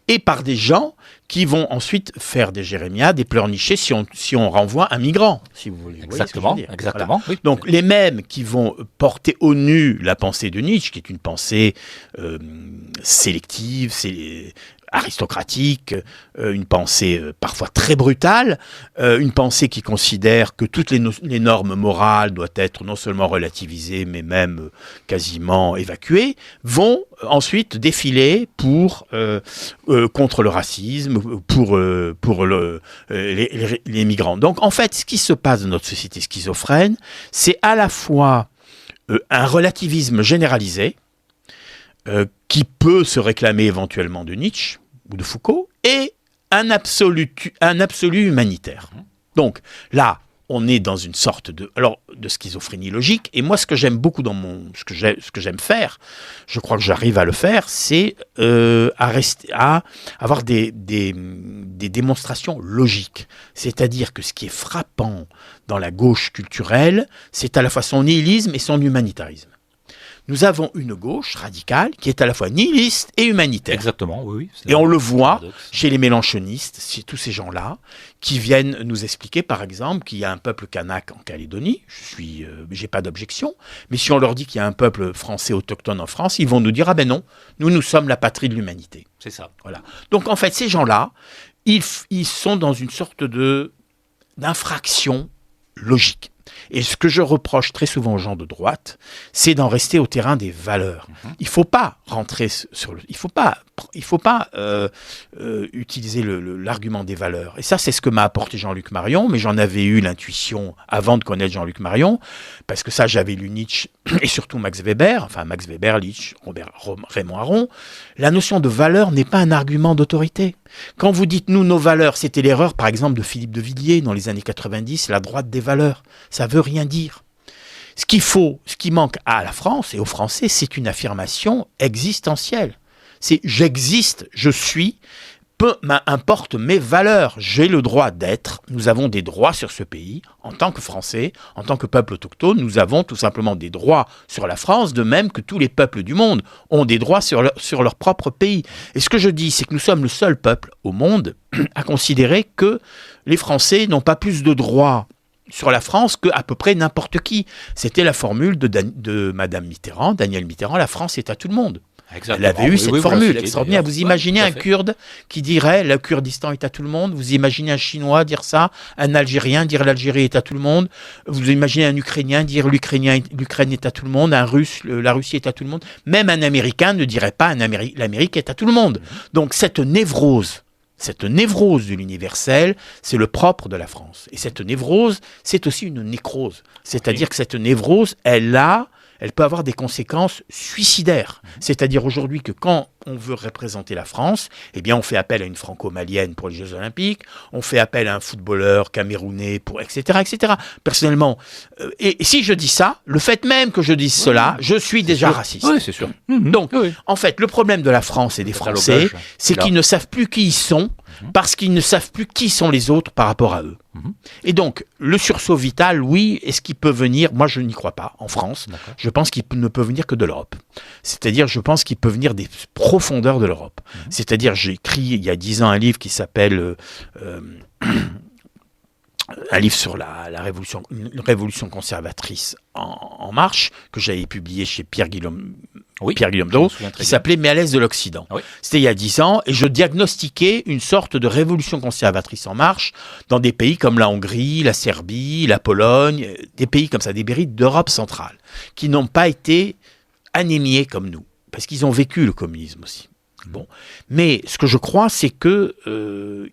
Et par des gens qui vont ensuite faire des jérémiades, des pleurnichers, si on renvoie un migrant, si vous voulez. Exactement, exactement. Voilà. Oui. Donc les mêmes qui vont porter au nu la pensée de Nietzsche, qui est une pensée sélective, aristocratique, une pensée parfois très brutale, une pensée qui considère que toutes les normes morales doivent être non seulement relativisées, mais même quasiment évacuées, vont ensuite défiler contre le racisme, pour les migrants. Donc en fait, ce qui se passe dans notre société schizophrène, c'est à la fois un relativisme généralisé, qui peut se réclamer éventuellement de Nietzsche ou de Foucault, et un absolu humanitaire. Donc là, on est dans une sorte de schizophrénie logique, et moi ce que j'aime beaucoup ce que j'aime faire, je crois que j'arrive à le faire, c'est à avoir des démonstrations logiques. C'est-à-dire que ce qui est frappant dans la gauche culturelle, c'est à la fois son nihilisme et son humanitarisme. Nous avons une gauche radicale qui est à la fois nihiliste et humanitaire. Exactement, oui. Et on le voit chez les mélanchonistes, chez tous ces gens-là, qui viennent nous expliquer, par exemple, qu'il y a un peuple kanak en Calédonie. J'ai pas d'objection. Mais si on leur dit qu'il y a un peuple français autochtone en France, ils vont nous dire, ah ben non, nous sommes la patrie de l'humanité. C'est ça. Voilà. Donc en fait, ces gens-là, ils sont dans une sorte d'infraction logique. Et ce que je reproche très souvent aux gens de droite, c'est d'en rester au terrain des valeurs. Il faut pas rentrer il faut pas utiliser l'argument des valeurs. Et ça, c'est ce que m'a apporté Jean-Luc Marion, mais j'en avais eu l'intuition avant de connaître Jean-Luc Marion, parce que ça, j'avais lu Nietzsche et surtout Max Weber, Nietzsche, Raymond Aron. La notion de valeur n'est pas un argument d'autorité. Quand vous dites, nos valeurs, c'était l'erreur, par exemple, de Philippe de Villiers dans les années 90, la droite des valeurs. Ça veut rien dire. Ce qui manque à la France et aux Français, c'est une affirmation existentielle. C'est j'existe, je suis, peu m'importe mes valeurs, j'ai le droit d'être, nous avons des droits sur ce pays, en tant que Français, en tant que peuple autochtone, nous avons tout simplement des droits sur la France, de même que tous les peuples du monde ont des droits sur leur propre pays. Et ce que je dis, c'est que nous sommes le seul peuple au monde à considérer que les Français n'ont pas plus de droits sur la France qu'à peu près n'importe qui. C'était la formule de Madame Mitterrand, Danielle Mitterrand, la France est à tout le monde. Exactement. Elle avait eu cette formule extraordinaire. Vous imaginez un Kurde qui dirait le Kurdistan est à tout le monde. Vous imaginez un Chinois dire ça, un Algérien dire l'Algérie est à tout le monde. Vous imaginez un Ukrainien dire l'Ukraine est à tout le monde, un Russe, la Russie est à tout le monde. Même un Américain ne dirait pas l'Amérique est à tout le monde. Donc cette névrose de l'universel, c'est le propre de la France. Et cette névrose, c'est aussi une nécrose. C'est-à-dire que cette névrose, elle peut avoir des conséquences suicidaires. C'est-à-dire aujourd'hui que quand on veut représenter la France, eh bien on fait appel à une franco-malienne pour les Jeux Olympiques, on fait appel à un footballeur camerounais pour etc. etc. Personnellement, et si je dis ça, le fait même que je dise cela, je suis déjà raciste. Oui, c'est sûr. Donc, en fait, le problème de la France et des Français, c'est qu'ils ne savent plus qui ils sont, parce qu'ils ne savent plus qui sont les autres par rapport à eux. Et donc, le sursaut vital, oui, est-ce qu'il peut venir? Moi, je n'y crois pas, en France. D'accord. Je pense qu'il ne peut venir que de l'Europe. C'est-à-dire, je pense qu'il peut venir des profondeurs de l'Europe. C'est-à-dire, j'ai écrit il y a 10 ans un livre qui s'appelle... un livre sur la révolution, une révolution conservatrice en marche, que j'avais publié chez Pierre-Guillaume Dau, qui s'appelait « Mais à l'est de l'Occident ». C'était il y a 10 ans, et je diagnostiquais une sorte de révolution conservatrice en marche dans des pays comme la Hongrie, la Serbie, la Pologne, des pays comme ça, des pays d'Europe centrale, qui n'ont pas été anémiés comme nous, parce qu'ils ont vécu le communisme aussi. Bon. Mais ce que je crois, c'est que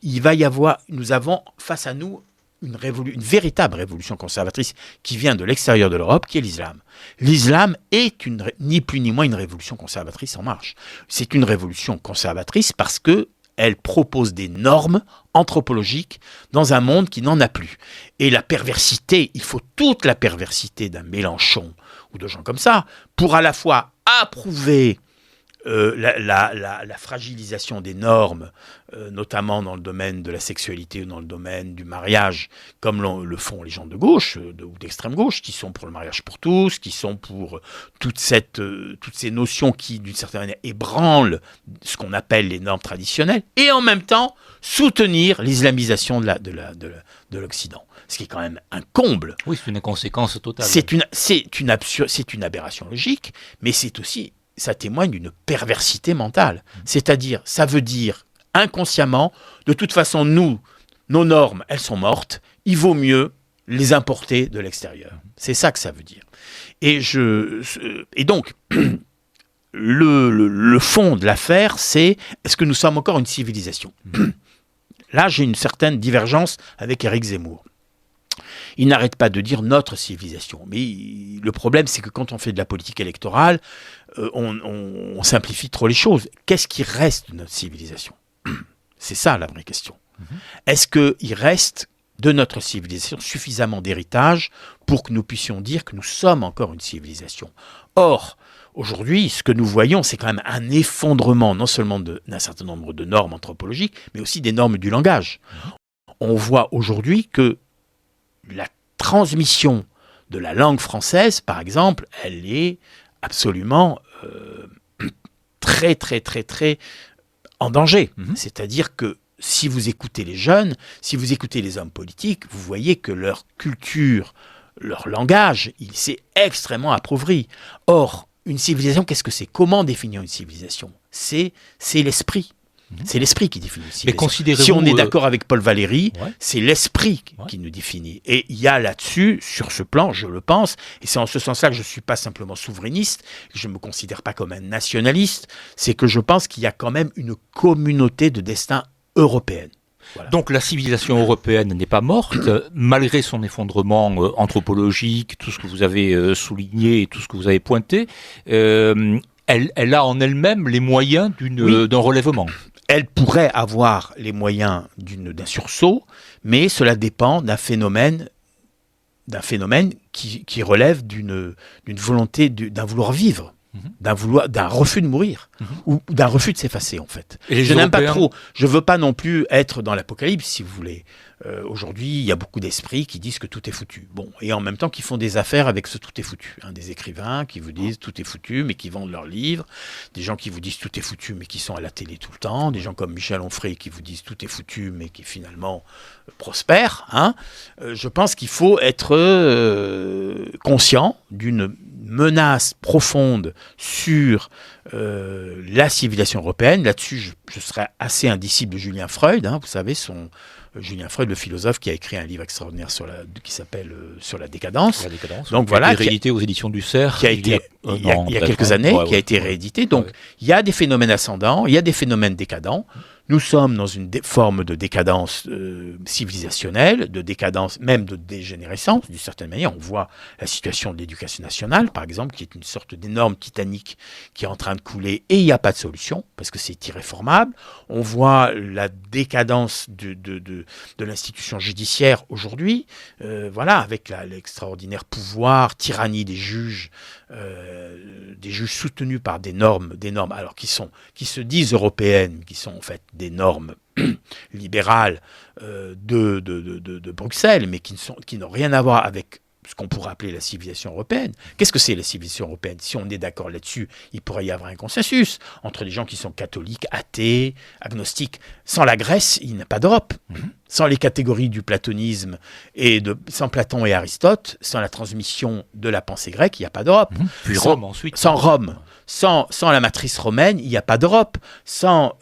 il va y avoir, nous avons face à nous une véritable révolution conservatrice qui vient de l'extérieur de l'Europe, qui est l'islam. L'islam est ni plus ni moins une révolution conservatrice en marche. C'est une révolution conservatrice parce que elle propose des normes anthropologiques dans un monde qui n'en a plus. Et la perversité, il faut toute la perversité d'un Mélenchon ou de gens comme ça pour à la fois approuver la fragilisation des normes, notamment dans le domaine de la sexualité ou dans le domaine du mariage, comme le font les gens de gauche ou d'extrême gauche, qui sont pour le mariage pour tous, qui sont pour toutes ces notions qui, d'une certaine manière, ébranlent ce qu'on appelle les normes traditionnelles, et en même temps soutenir l'islamisation de l'Occident. Ce qui est quand même un comble. Oui, c'est une inconséquence totale. C'est une aberration logique, mais c'est aussi... ça témoigne d'une perversité mentale. C'est-à-dire, ça veut dire inconsciemment, de toute façon, nos normes, elles sont mortes, il vaut mieux les importer de l'extérieur. C'est ça que ça veut dire. Et donc, le fond de l'affaire, c'est est-ce que nous sommes encore une civilisation? Là, j'ai une certaine divergence avec Éric Zemmour. Il n'arrête pas de dire notre civilisation. Mais le problème, c'est que quand on fait de la politique électorale, on simplifie trop les choses. Qu'est-ce qui reste de notre civilisation? C'est ça la vraie question. Est-ce qu'il reste de notre civilisation suffisamment d'héritage pour que nous puissions dire que nous sommes encore une civilisation? Or, aujourd'hui, ce que nous voyons, c'est quand même un effondrement non seulement d'un certain nombre de normes anthropologiques, mais aussi des normes du langage. On voit aujourd'hui que la transmission de la langue française, par exemple, elle est absolument très, très, très, très en danger. C'est-à-dire que si vous écoutez les jeunes, si vous écoutez les hommes politiques, vous voyez que leur culture, leur langage, il s'est extrêmement appauvri. Or, une civilisation, qu'est-ce que c'est? Comment définir une civilisation? C'est l'esprit. C'est l'esprit qui définit. Si on est d'accord avec Paul Valéry, c'est l'esprit qui nous définit. Et il y a là-dessus, sur ce plan, je le pense, et c'est en ce sens-là que je ne suis pas simplement souverainiste, que je ne me considère pas comme un nationaliste, c'est que je pense qu'il y a quand même une communauté de destin européenne. Voilà. Donc la civilisation européenne n'est pas morte, malgré son effondrement anthropologique, tout ce que vous avez souligné et tout ce que vous avez pointé, elle a en elle-même les moyens d'un relèvement. Elle pourrait avoir les moyens d'un sursaut, mais cela dépend d'un phénomène qui relève d'une volonté, d'un vouloir vivre, d'un refus de mourir, ou d'un refus de s'effacer en fait. Je n'aime pas trop, je ne veux pas non plus être dans l'apocalypse si vous voulez. Aujourd'hui, il y a beaucoup d'esprits qui disent que tout est foutu. Bon, et en même temps qui font des affaires avec ce tout est foutu. Des écrivains qui vous disent tout est foutu, mais qui vendent leurs livres. Des gens qui vous disent tout est foutu, mais qui sont à la télé tout le temps. Des gens comme Michel Onfray qui vous disent tout est foutu, mais qui finalement prospèrent. Je pense qu'il faut être conscient d'une menace profonde sur la civilisation européenne. Là-dessus, je serais assez indisciple de Julien Freud. Vous savez, Julien Freud, le philosophe, qui a écrit un livre extraordinaire qui s'appelle Sur la décadence. Donc voilà, qui a été réédité aux éditions du Cerf. Qui a été il y a quelques années, qui a été réédité. Donc il y a des phénomènes ascendants, il y a des phénomènes décadents. Nous sommes dans une forme de décadence civilisationnelle, de décadence, même de dégénérescence, d'une certaine manière. On voit la situation de l'éducation nationale, par exemple, qui est une sorte d'énorme Titanic qui est en train de couler et il n'y a pas de solution, parce que c'est irréformable. On voit la décadence de l'institution judiciaire aujourd'hui, voilà, avec l'extraordinaire pouvoir, tyrannie des juges soutenus par des normes, alors qui se disent européennes, qui sont en fait des normes libérales de Bruxelles, mais qui n'ont rien à voir avec ce qu'on pourrait appeler la civilisation européenne. Qu'est-ce que c'est la civilisation européenne? Si on est d'accord là-dessus, il pourrait y avoir un consensus entre les gens qui sont catholiques, athées, agnostiques. Sans la Grèce, il n'y a pas d'Europe. Sans les catégories du platonisme sans Platon et Aristote, sans la transmission de la pensée grecque, il n'y a pas d'Europe. Puis Rome ensuite. Sans Rome, sans la matrice romaine, il n'y a pas d'Europe. Sans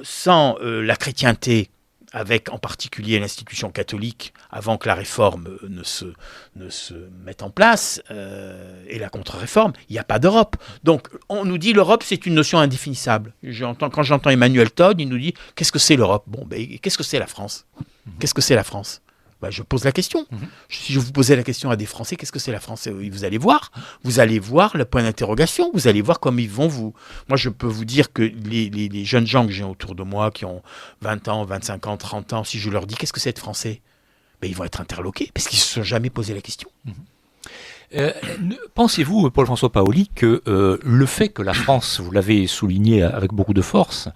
la chrétienté, avec en particulier l'institution catholique, avant que la réforme ne se mette en place, et la contre-réforme, il n'y a pas d'Europe. Donc on nous dit l'Europe, c'est une notion indéfinissable. Quand j'entends Emmanuel Todd, il nous dit « Qu'est-ce que c'est l'Europe ?» Bon, qu'est-ce que c'est la France? Qu'est-ce que c'est la France? Je pose la question. Si je vous posais la question à des Français, qu'est-ce que c'est la France? Vous allez voir le point d'interrogation, vous allez voir comme ils vont vous... Moi, je peux vous dire que les jeunes gens que j'ai autour de moi, qui ont 20 ans, 25 ans, 30 ans, si je leur dis qu'est-ce que c'est être Français, ils vont être interloqués, parce qu'ils ne se sont jamais posé la question. Pensez-vous, Paul-François Paoli, que le fait que la France, vous l'avez souligné avec beaucoup de force,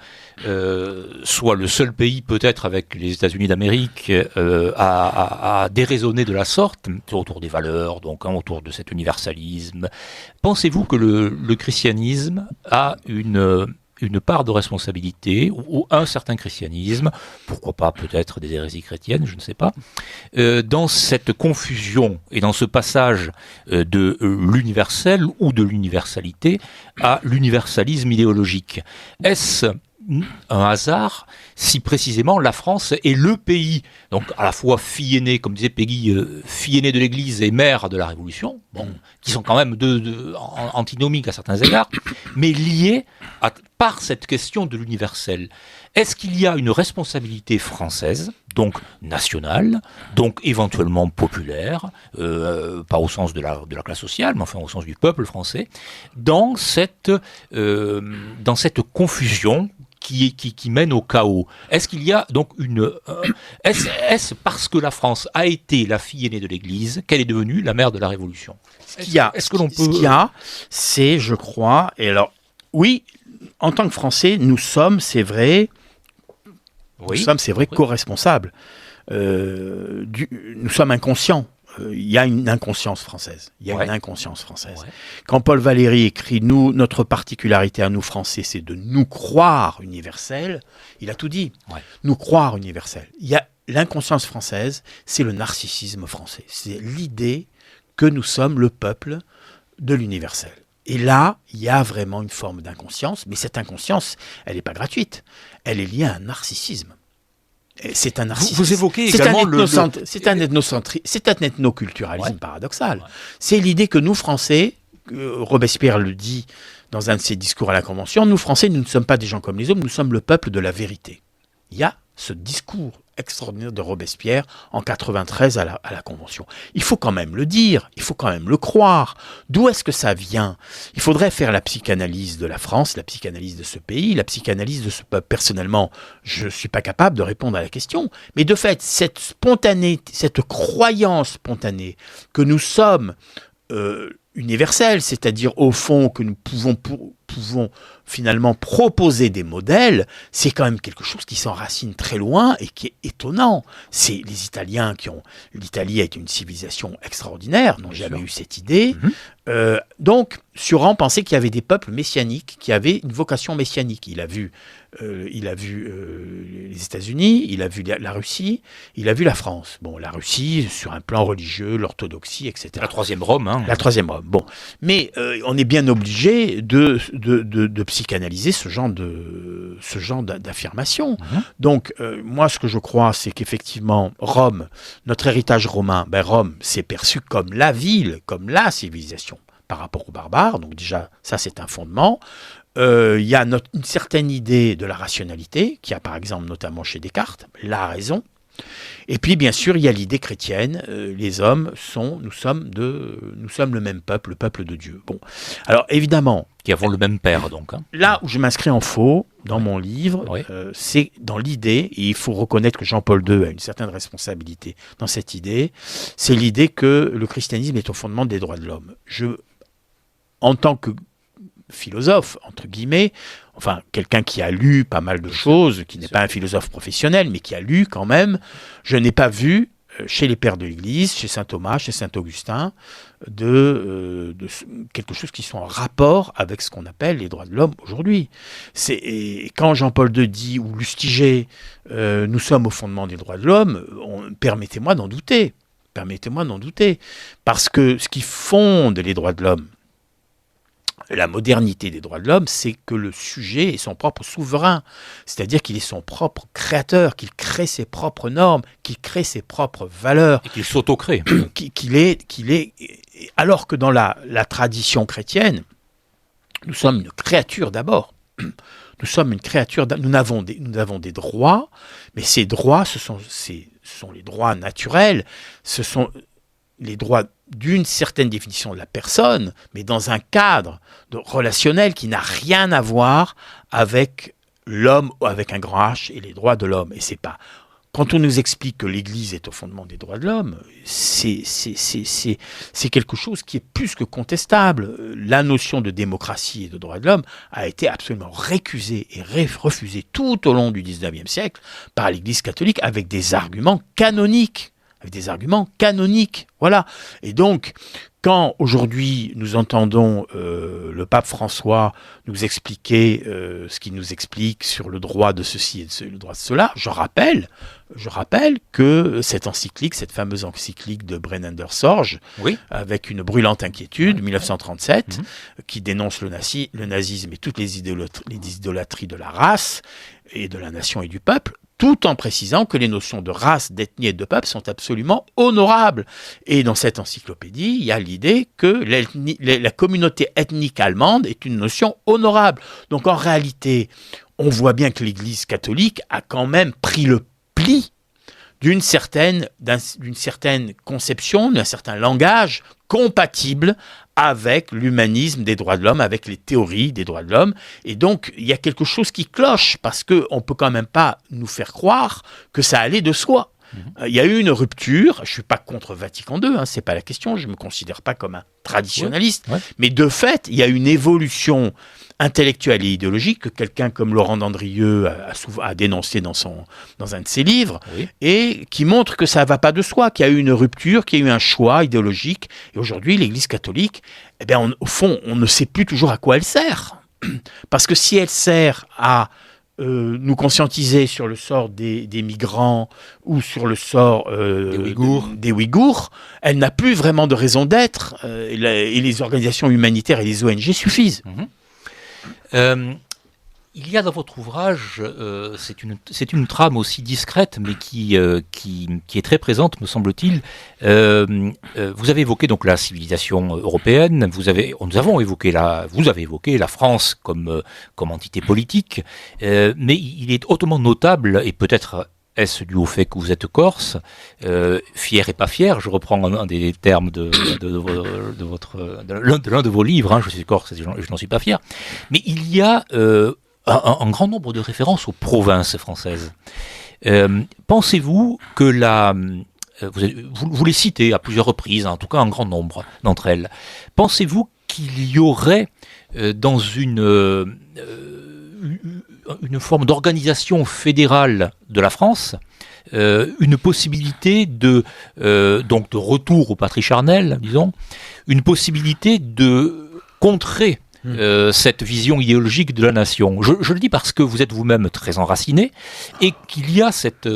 soit le seul pays peut-être avec les États-Unis d'Amérique à déraisonner de la sorte, autour des valeurs, donc autour de cet universalisme, pensez-vous que le christianisme a une part de responsabilité, ou un certain christianisme, pourquoi pas peut-être des hérésies chrétiennes, je ne sais pas, dans cette confusion et dans ce passage de l'universel ou de l'universalité à l'universalisme idéologique? Est-ce un hasard si précisément la France est le pays, donc à la fois fille aînée, comme disait Peggy, fille aînée de l'Église et mère de la Révolution, qui sont quand même deux antinomiques à certains égards, mais liés par cette question de l'universel. Est-ce qu'il y a une responsabilité française, donc nationale, donc éventuellement populaire, pas au sens de la classe sociale, mais enfin au sens du peuple français, dans cette confusion qui mène au chaos? Est-ce qu'il y a donc est-ce parce que la France a été la fille aînée de l'Église qu'elle est devenue la mère de la Révolution? Ce qu'il y a, c'est, je crois, et alors, oui, en tant que Français, nous sommes, c'est vrai, co-responsables. Nous sommes inconscients. Il y a une inconscience française. Quand Paul Valéry écrit « notre particularité à nous Français, c'est de nous croire universels », il a tout dit. Nous croire universels. Il y a l'inconscience française, c'est le narcissisme français. C'est l'idée que nous sommes le peuple de l'universel. Et là, il y a vraiment une forme d'inconscience, mais cette inconscience, elle n'est pas gratuite. Elle est liée à un narcissisme. C'est un narcissisme. Vous évoquez également c'est un ethnoculturalisme paradoxal. C'est l'idée que nous, Français, Robespierre le dit dans un de ses discours à la Convention, nous, Français, nous ne sommes pas des gens comme les autres, nous sommes le peuple de la vérité. Il y a ce discours extraordinaire de Robespierre en 93 à la Convention. Il faut quand même le dire, il faut quand même le croire. D'où est-ce que ça vient? Il faudrait faire la psychanalyse de la France, la psychanalyse de ce pays, la psychanalyse de ce peuple. Personnellement, je ne suis pas capable de répondre à la question. Mais de fait, cette spontanéité, cette croyance spontanée que nous sommes universels, c'est-à-dire au fond que nous pouvons finalement proposer des modèles, c'est quand même quelque chose qui s'enracine très loin et qui est étonnant. C'est les Italiens l'Italie est une civilisation extraordinaire, n'ont jamais eu cette idée. Donc, Suran pensait qu'il y avait des peuples messianiques qui avaient une vocation messianique. Il a vu les États-Unis, il a vu la Russie, il a vu la France. Bon, la Russie, sur un plan religieux, l'orthodoxie, etc. La troisième Rome. La troisième Rome, bon. Mais on est bien obligé de psychanalyser ce genre d'affirmation. Donc, moi, ce que je crois, c'est qu'effectivement, Rome, notre héritage romain, Rome, c'est perçu comme la ville, comme la civilisation par rapport aux barbares. Donc déjà, ça, c'est un fondement. il y a une certaine idée de la rationalité, qui a par exemple notamment chez Descartes, la raison. Et puis bien sûr, il y a l'idée chrétienne, les hommes nous sommes le même peuple, le peuple de Dieu. Bon, alors évidemment... Qui avons le même père, donc. Hein. Là où je m'inscris en faux, dans mon livre, c'est dans l'idée, et il faut reconnaître que Jean-Paul II a une certaine responsabilité dans cette idée, c'est l'idée que le christianisme est au fondement des droits de l'homme. En tant que philosophe, entre guillemets, enfin, quelqu'un qui a lu pas mal de choses, qui n'est pas un philosophe professionnel, mais qui a lu quand même, je n'ai pas vu, chez les pères de l'Église, chez saint Thomas, chez saint Augustin, de quelque chose qui soit en rapport avec ce qu'on appelle les droits de l'homme aujourd'hui. Et quand Jean-Paul II dit, ou Lustiger, nous sommes au fondement des droits de l'homme, permettez-moi d'en douter. Permettez-moi d'en douter. Parce que ce qui fonde les droits de l'homme, la modernité des droits de l'homme, c'est que le sujet est son propre souverain, c'est-à-dire qu'il est son propre créateur, qu'il crée ses propres normes, qu'il crée ses propres valeurs. Et qu'il s'auto-crée. Alors que dans la tradition chrétienne, nous sommes une créature d'abord. Nous sommes une créature, nous avons des droits, mais ces droits, ce sont les droits naturels, ce sont les droits d'une certaine définition de la personne, mais dans un cadre relationnel qui n'a rien à voir avec l'homme, avec un grand H, et les droits de l'homme. Et c'est pas... Quand on nous explique que l'Église est au fondement des droits de l'homme, c'est quelque chose qui est plus que contestable. La notion de démocratie et de droits de l'homme a été absolument récusée et refusée tout au long du XIXe siècle par l'Église catholique avec des arguments canoniques. Voilà. Et donc, quand aujourd'hui nous entendons le pape François nous expliquer ce qu'il nous explique sur le droit de ceci et le droit de cela, je rappelle que cette encyclique, cette fameuse encyclique de Brennan Sorge, avec une brûlante inquiétude, 1937, qui dénonce le nazisme et toutes les idolâtries de la race et de la nation et du peuple, tout en précisant que les notions de race, d'ethnie et de peuple sont absolument honorables. Et dans cette encyclopédie, il y a l'idée que la communauté ethnique allemande est une notion honorable. Donc en réalité, on voit bien que l'Église catholique a quand même pris le pli d'une certaine conception, d'un certain langage compatible avec l'humanisme des droits de l'homme, avec les théories des droits de l'homme. Et donc, il y a quelque chose qui cloche, parce qu'on ne peut quand même pas nous faire croire que ça allait de soi. Il y a eu une rupture, je ne suis pas contre Vatican II, ce n'est pas la question, je ne me considère pas comme un traditionnaliste, mais de fait, il y a une évolution intellectuelle et idéologique que quelqu'un comme Laurent Dandrieux a dénoncé dans un de ses livres, et qui montre que ça ne va pas de soi, qu'il y a eu une rupture, qu'il y a eu un choix idéologique. Et aujourd'hui, l'Église catholique, au fond, on ne sait plus toujours à quoi elle sert. Parce que si elle sert à nous conscientiser sur le sort des migrants ou sur le sort des Ouïghours, elle n'a plus vraiment de raison d'être, et les organisations humanitaires et les ONG suffisent. Il y a dans votre ouvrage, c'est une trame aussi discrète, mais qui est très présente, me semble-t-il. Vous avez évoqué donc la civilisation européenne. Vous avez évoqué la France comme entité politique, mais il est hautement notable, et peut-être est-ce dû au fait que vous êtes corse, fier et pas fier, je reprends un des termes de l'un de vos livres, je suis corse et je n'en suis pas fier, mais il y a un grand nombre de références aux provinces françaises. Pensez-vous que vous les citez à plusieurs reprises, en tout cas un grand nombre d'entre elles, pensez-vous qu'il y aurait dans une forme d'organisation fédérale de la France, une possibilité de retour au patrie charnel, disons, une possibilité de contrer cette vision idéologique de la nation. Je le dis parce que vous êtes vous-même très enraciné et qu'il y a cette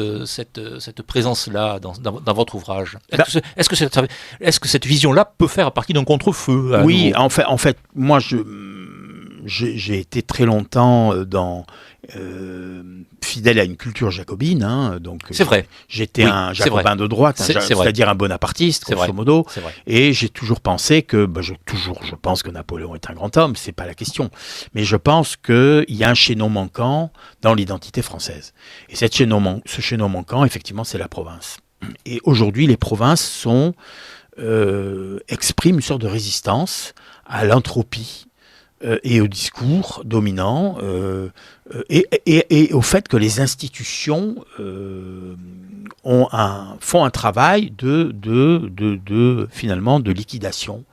présence-là dans votre ouvrage. Est-ce que cette vision-là peut faire partie d'un contre-feu? Oui, en fait, moi, j'ai été très longtemps fidèle à une culture jacobine, hein, donc C'est vrai. j'étais un jacobin de droite, c'est-à-dire un bonapartiste, grosso modo. C'est vrai. Et j'ai toujours pensé que, je pense que Napoléon est un grand homme, c'est pas la question. Mais je pense qu'il y a un chaînon manquant dans l'identité française. Et ce chaînon manquant, effectivement, c'est la province. Et aujourd'hui, les provinces expriment une sorte de résistance à l'entropie et au discours dominant et au fait que les institutions font un travail finalement de liquidation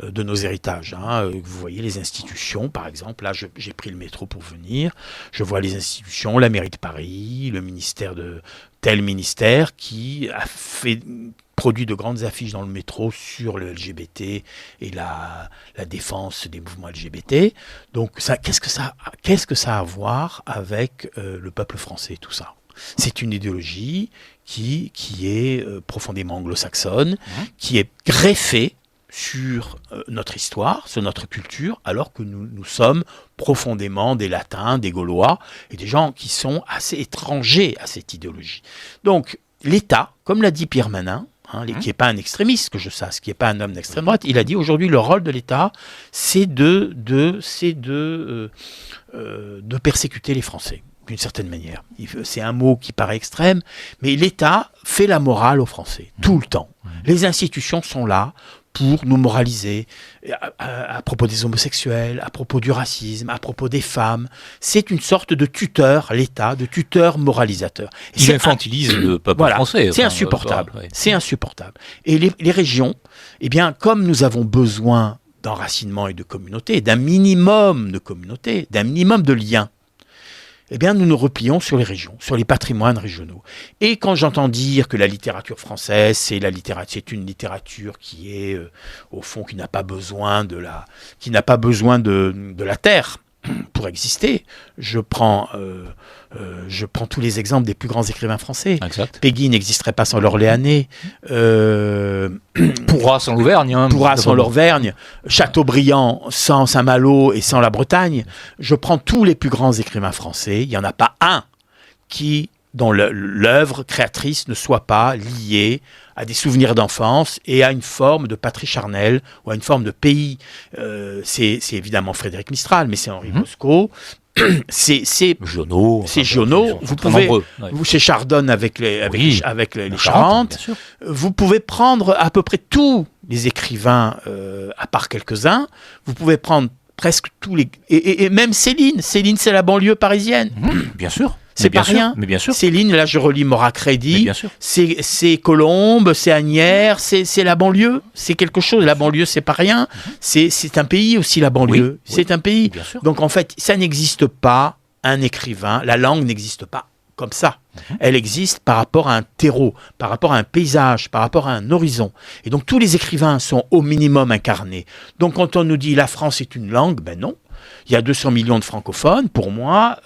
de nos héritages. Vous voyez les institutions, par exemple, là j'ai pris le métro pour venir, je vois les institutions, la mairie de Paris, le ministère de tel ministère qui a produit de grandes affiches dans le métro sur le LGBT et la défense des mouvements LGBT. Donc qu'est-ce que ça a à voir avec le peuple français, tout ça? C'est une idéologie qui est profondément anglo-saxonne, qui est greffée sur notre histoire, sur notre culture, alors que nous sommes profondément des Latins, des Gaulois, et des gens qui sont assez étrangers à cette idéologie. Donc, l'État, comme l'a dit Pierre Manin, qui n'est pas un extrémiste, que je sache, qui n'est pas un homme d'extrême droite, il a dit aujourd'hui le rôle de l'État, c'est de persécuter les Français, d'une certaine manière. C'est un mot qui paraît extrême, mais l'État fait la morale aux Français, tout le temps. Les institutions sont là pour nous moraliser à propos des homosexuels, à propos du racisme, à propos des femmes. C'est une sorte de tuteur, l'État, de tuteur moralisateur. Il infantilise le peuple français. C'est insupportable. C'est insupportable. Et les régions, eh bien, comme nous avons besoin d'enracinement et de communauté, d'un minimum de communauté, d'un minimum de liens, eh bien, nous nous replions sur les régions, sur les patrimoines régionaux. Et quand j'entends dire que la littérature française, c'est une littérature qui est, au fond, qui n'a pas besoin de la terre pour exister, je prends tous les exemples des plus grands écrivains français. Exact. Péguy n'existerait pas sans l'Orléanais. Pourra sans l'Auvergne. Pourra sans l'Auvergne. Chateaubriand sans Saint-Malo et sans la Bretagne. Je prends tous les plus grands écrivains français. Il n'y en a pas un dont l'œuvre créatrice ne soit pas liée à des souvenirs d'enfance et à une forme de patrie charnelle ou à une forme de pays. C'est évidemment Frédéric Mistral, mais c'est Henri Bosco. C'est Giono. C'est Giono. Vous pouvez, chez Chardonne avec les Charentes. Vous pouvez prendre à peu près tous les écrivains, à part quelques-uns. Vous pouvez prendre presque tous les... Et même Céline. Céline, c'est la banlieue parisienne. Bien sûr. C'est pas rien. Mais bien sûr. Céline, là je relis Maura Crédit. C'est Colombes, c'est Asnières, c'est la banlieue. C'est quelque chose. La banlieue, c'est pas rien. C'est un pays aussi, la banlieue. C'est un pays. Donc en fait, ça n'existe pas un écrivain. La langue n'existe pas comme ça. Elle existe par rapport à un terreau, par rapport à un paysage, par rapport à un horizon. Et donc tous les écrivains sont au minimum incarnés. Donc quand on nous dit la France est une langue, ben non. Il y a 200 millions de francophones. Pour moi,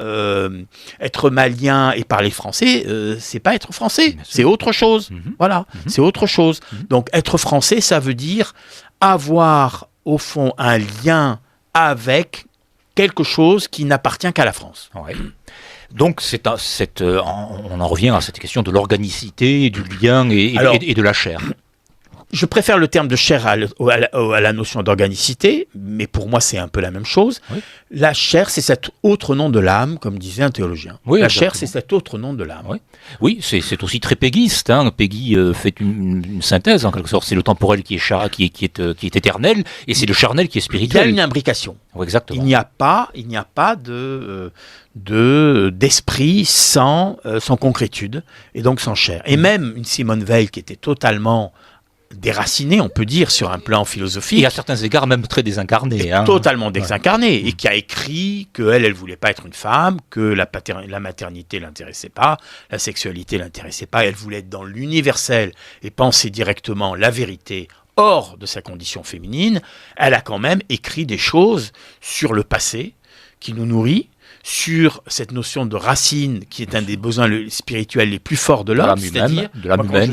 être malien et parler français, c'est pas être français. C'est autre chose. Voilà, c'est autre chose. Donc, être français, ça veut dire avoir, au fond, un lien avec quelque chose qui n'appartient qu'à la France. Ouais. Donc, on en revient à cette question de l'organicité, du lien et de la chair. Je préfère le terme de chair à la notion d'organicité, mais pour moi, c'est un peu la même chose. Oui. La chair, c'est cet autre nom de l'âme, comme disait un théologien. Oui, la chair, c'est cet autre nom de l'âme. Oui, c'est aussi très péguiste. Péguy fait une synthèse, en quelque sorte. C'est le temporel qui est éternel, et c'est le charnel qui est spirituel. Il y a une imbrication. Oui, exactement. Il n'y a pas d'esprit sans concrétude, et donc sans chair. Et même une Simone Veil qui était totalement déracinée, on peut dire, sur un plan philosophique. Et à certains égards, même très désincarnée. Totalement désincarnée, et qui a écrit qu'elle voulait pas être une femme, que la maternité l'intéressait pas, la sexualité l'intéressait pas, elle voulait être dans l'universel et penser directement la vérité hors de sa condition féminine. Elle a quand même écrit des choses sur le passé qui nous nourrit, sur cette notion de racine qui est un des besoins spirituels les plus forts de l'homme, c'est-à-dire quand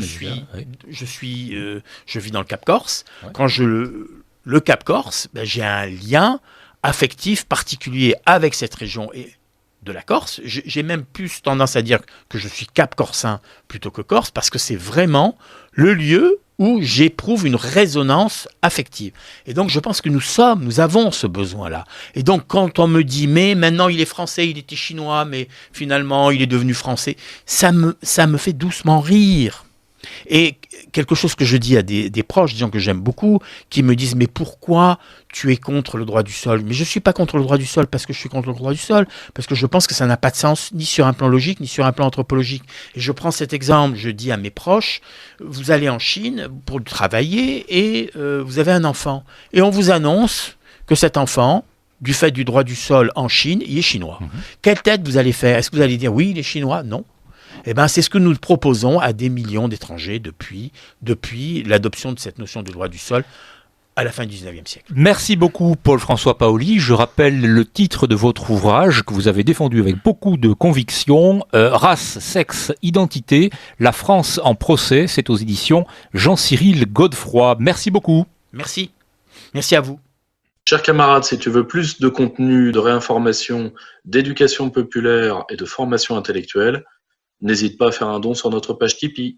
je vis dans le Cap Corse, quand le Cap Corse, j'ai un lien affectif particulier avec cette région et de la Corse. J'ai même plus tendance à dire que je suis cap-corsain plutôt que corse, parce que c'est vraiment le lieu où j'éprouve une résonance affective. Et donc je pense que nous avons ce besoin-là. Et donc quand on me dit, mais maintenant il est français, il était chinois, mais finalement il est devenu français, ça me fait doucement rire. Et quelque chose que je dis à des proches, des gens que j'aime beaucoup, qui me disent, mais pourquoi tu es contre le droit du sol? Mais je ne suis pas contre le droit du sol parce que je suis contre le droit du sol, parce que je pense que ça n'a pas de sens, ni sur un plan logique, ni sur un plan anthropologique. Et je prends cet exemple, je dis à mes proches, vous allez en Chine pour travailler et vous avez un enfant. Et on vous annonce que cet enfant, du fait du droit du sol en Chine, il est chinois. Quelle tête vous allez faire? Est-ce que vous allez dire, oui, il est chinois? Non. Eh ben, c'est ce que nous proposons à des millions d'étrangers depuis l'adoption de cette notion de droit du sol à la fin du 19e siècle. Merci beaucoup Paul-François Paoli. Je rappelle le titre de votre ouvrage que vous avez défendu avec beaucoup de conviction, Race, sexe, identité, la France en procès. C'est aux éditions Jean-Cyril Godefroy. Merci beaucoup. Merci. Merci à vous. Chers camarades, si tu veux plus de contenu, de réinformation, d'éducation populaire et de formation intellectuelle, n'hésite pas à faire un don sur notre page Tipeee.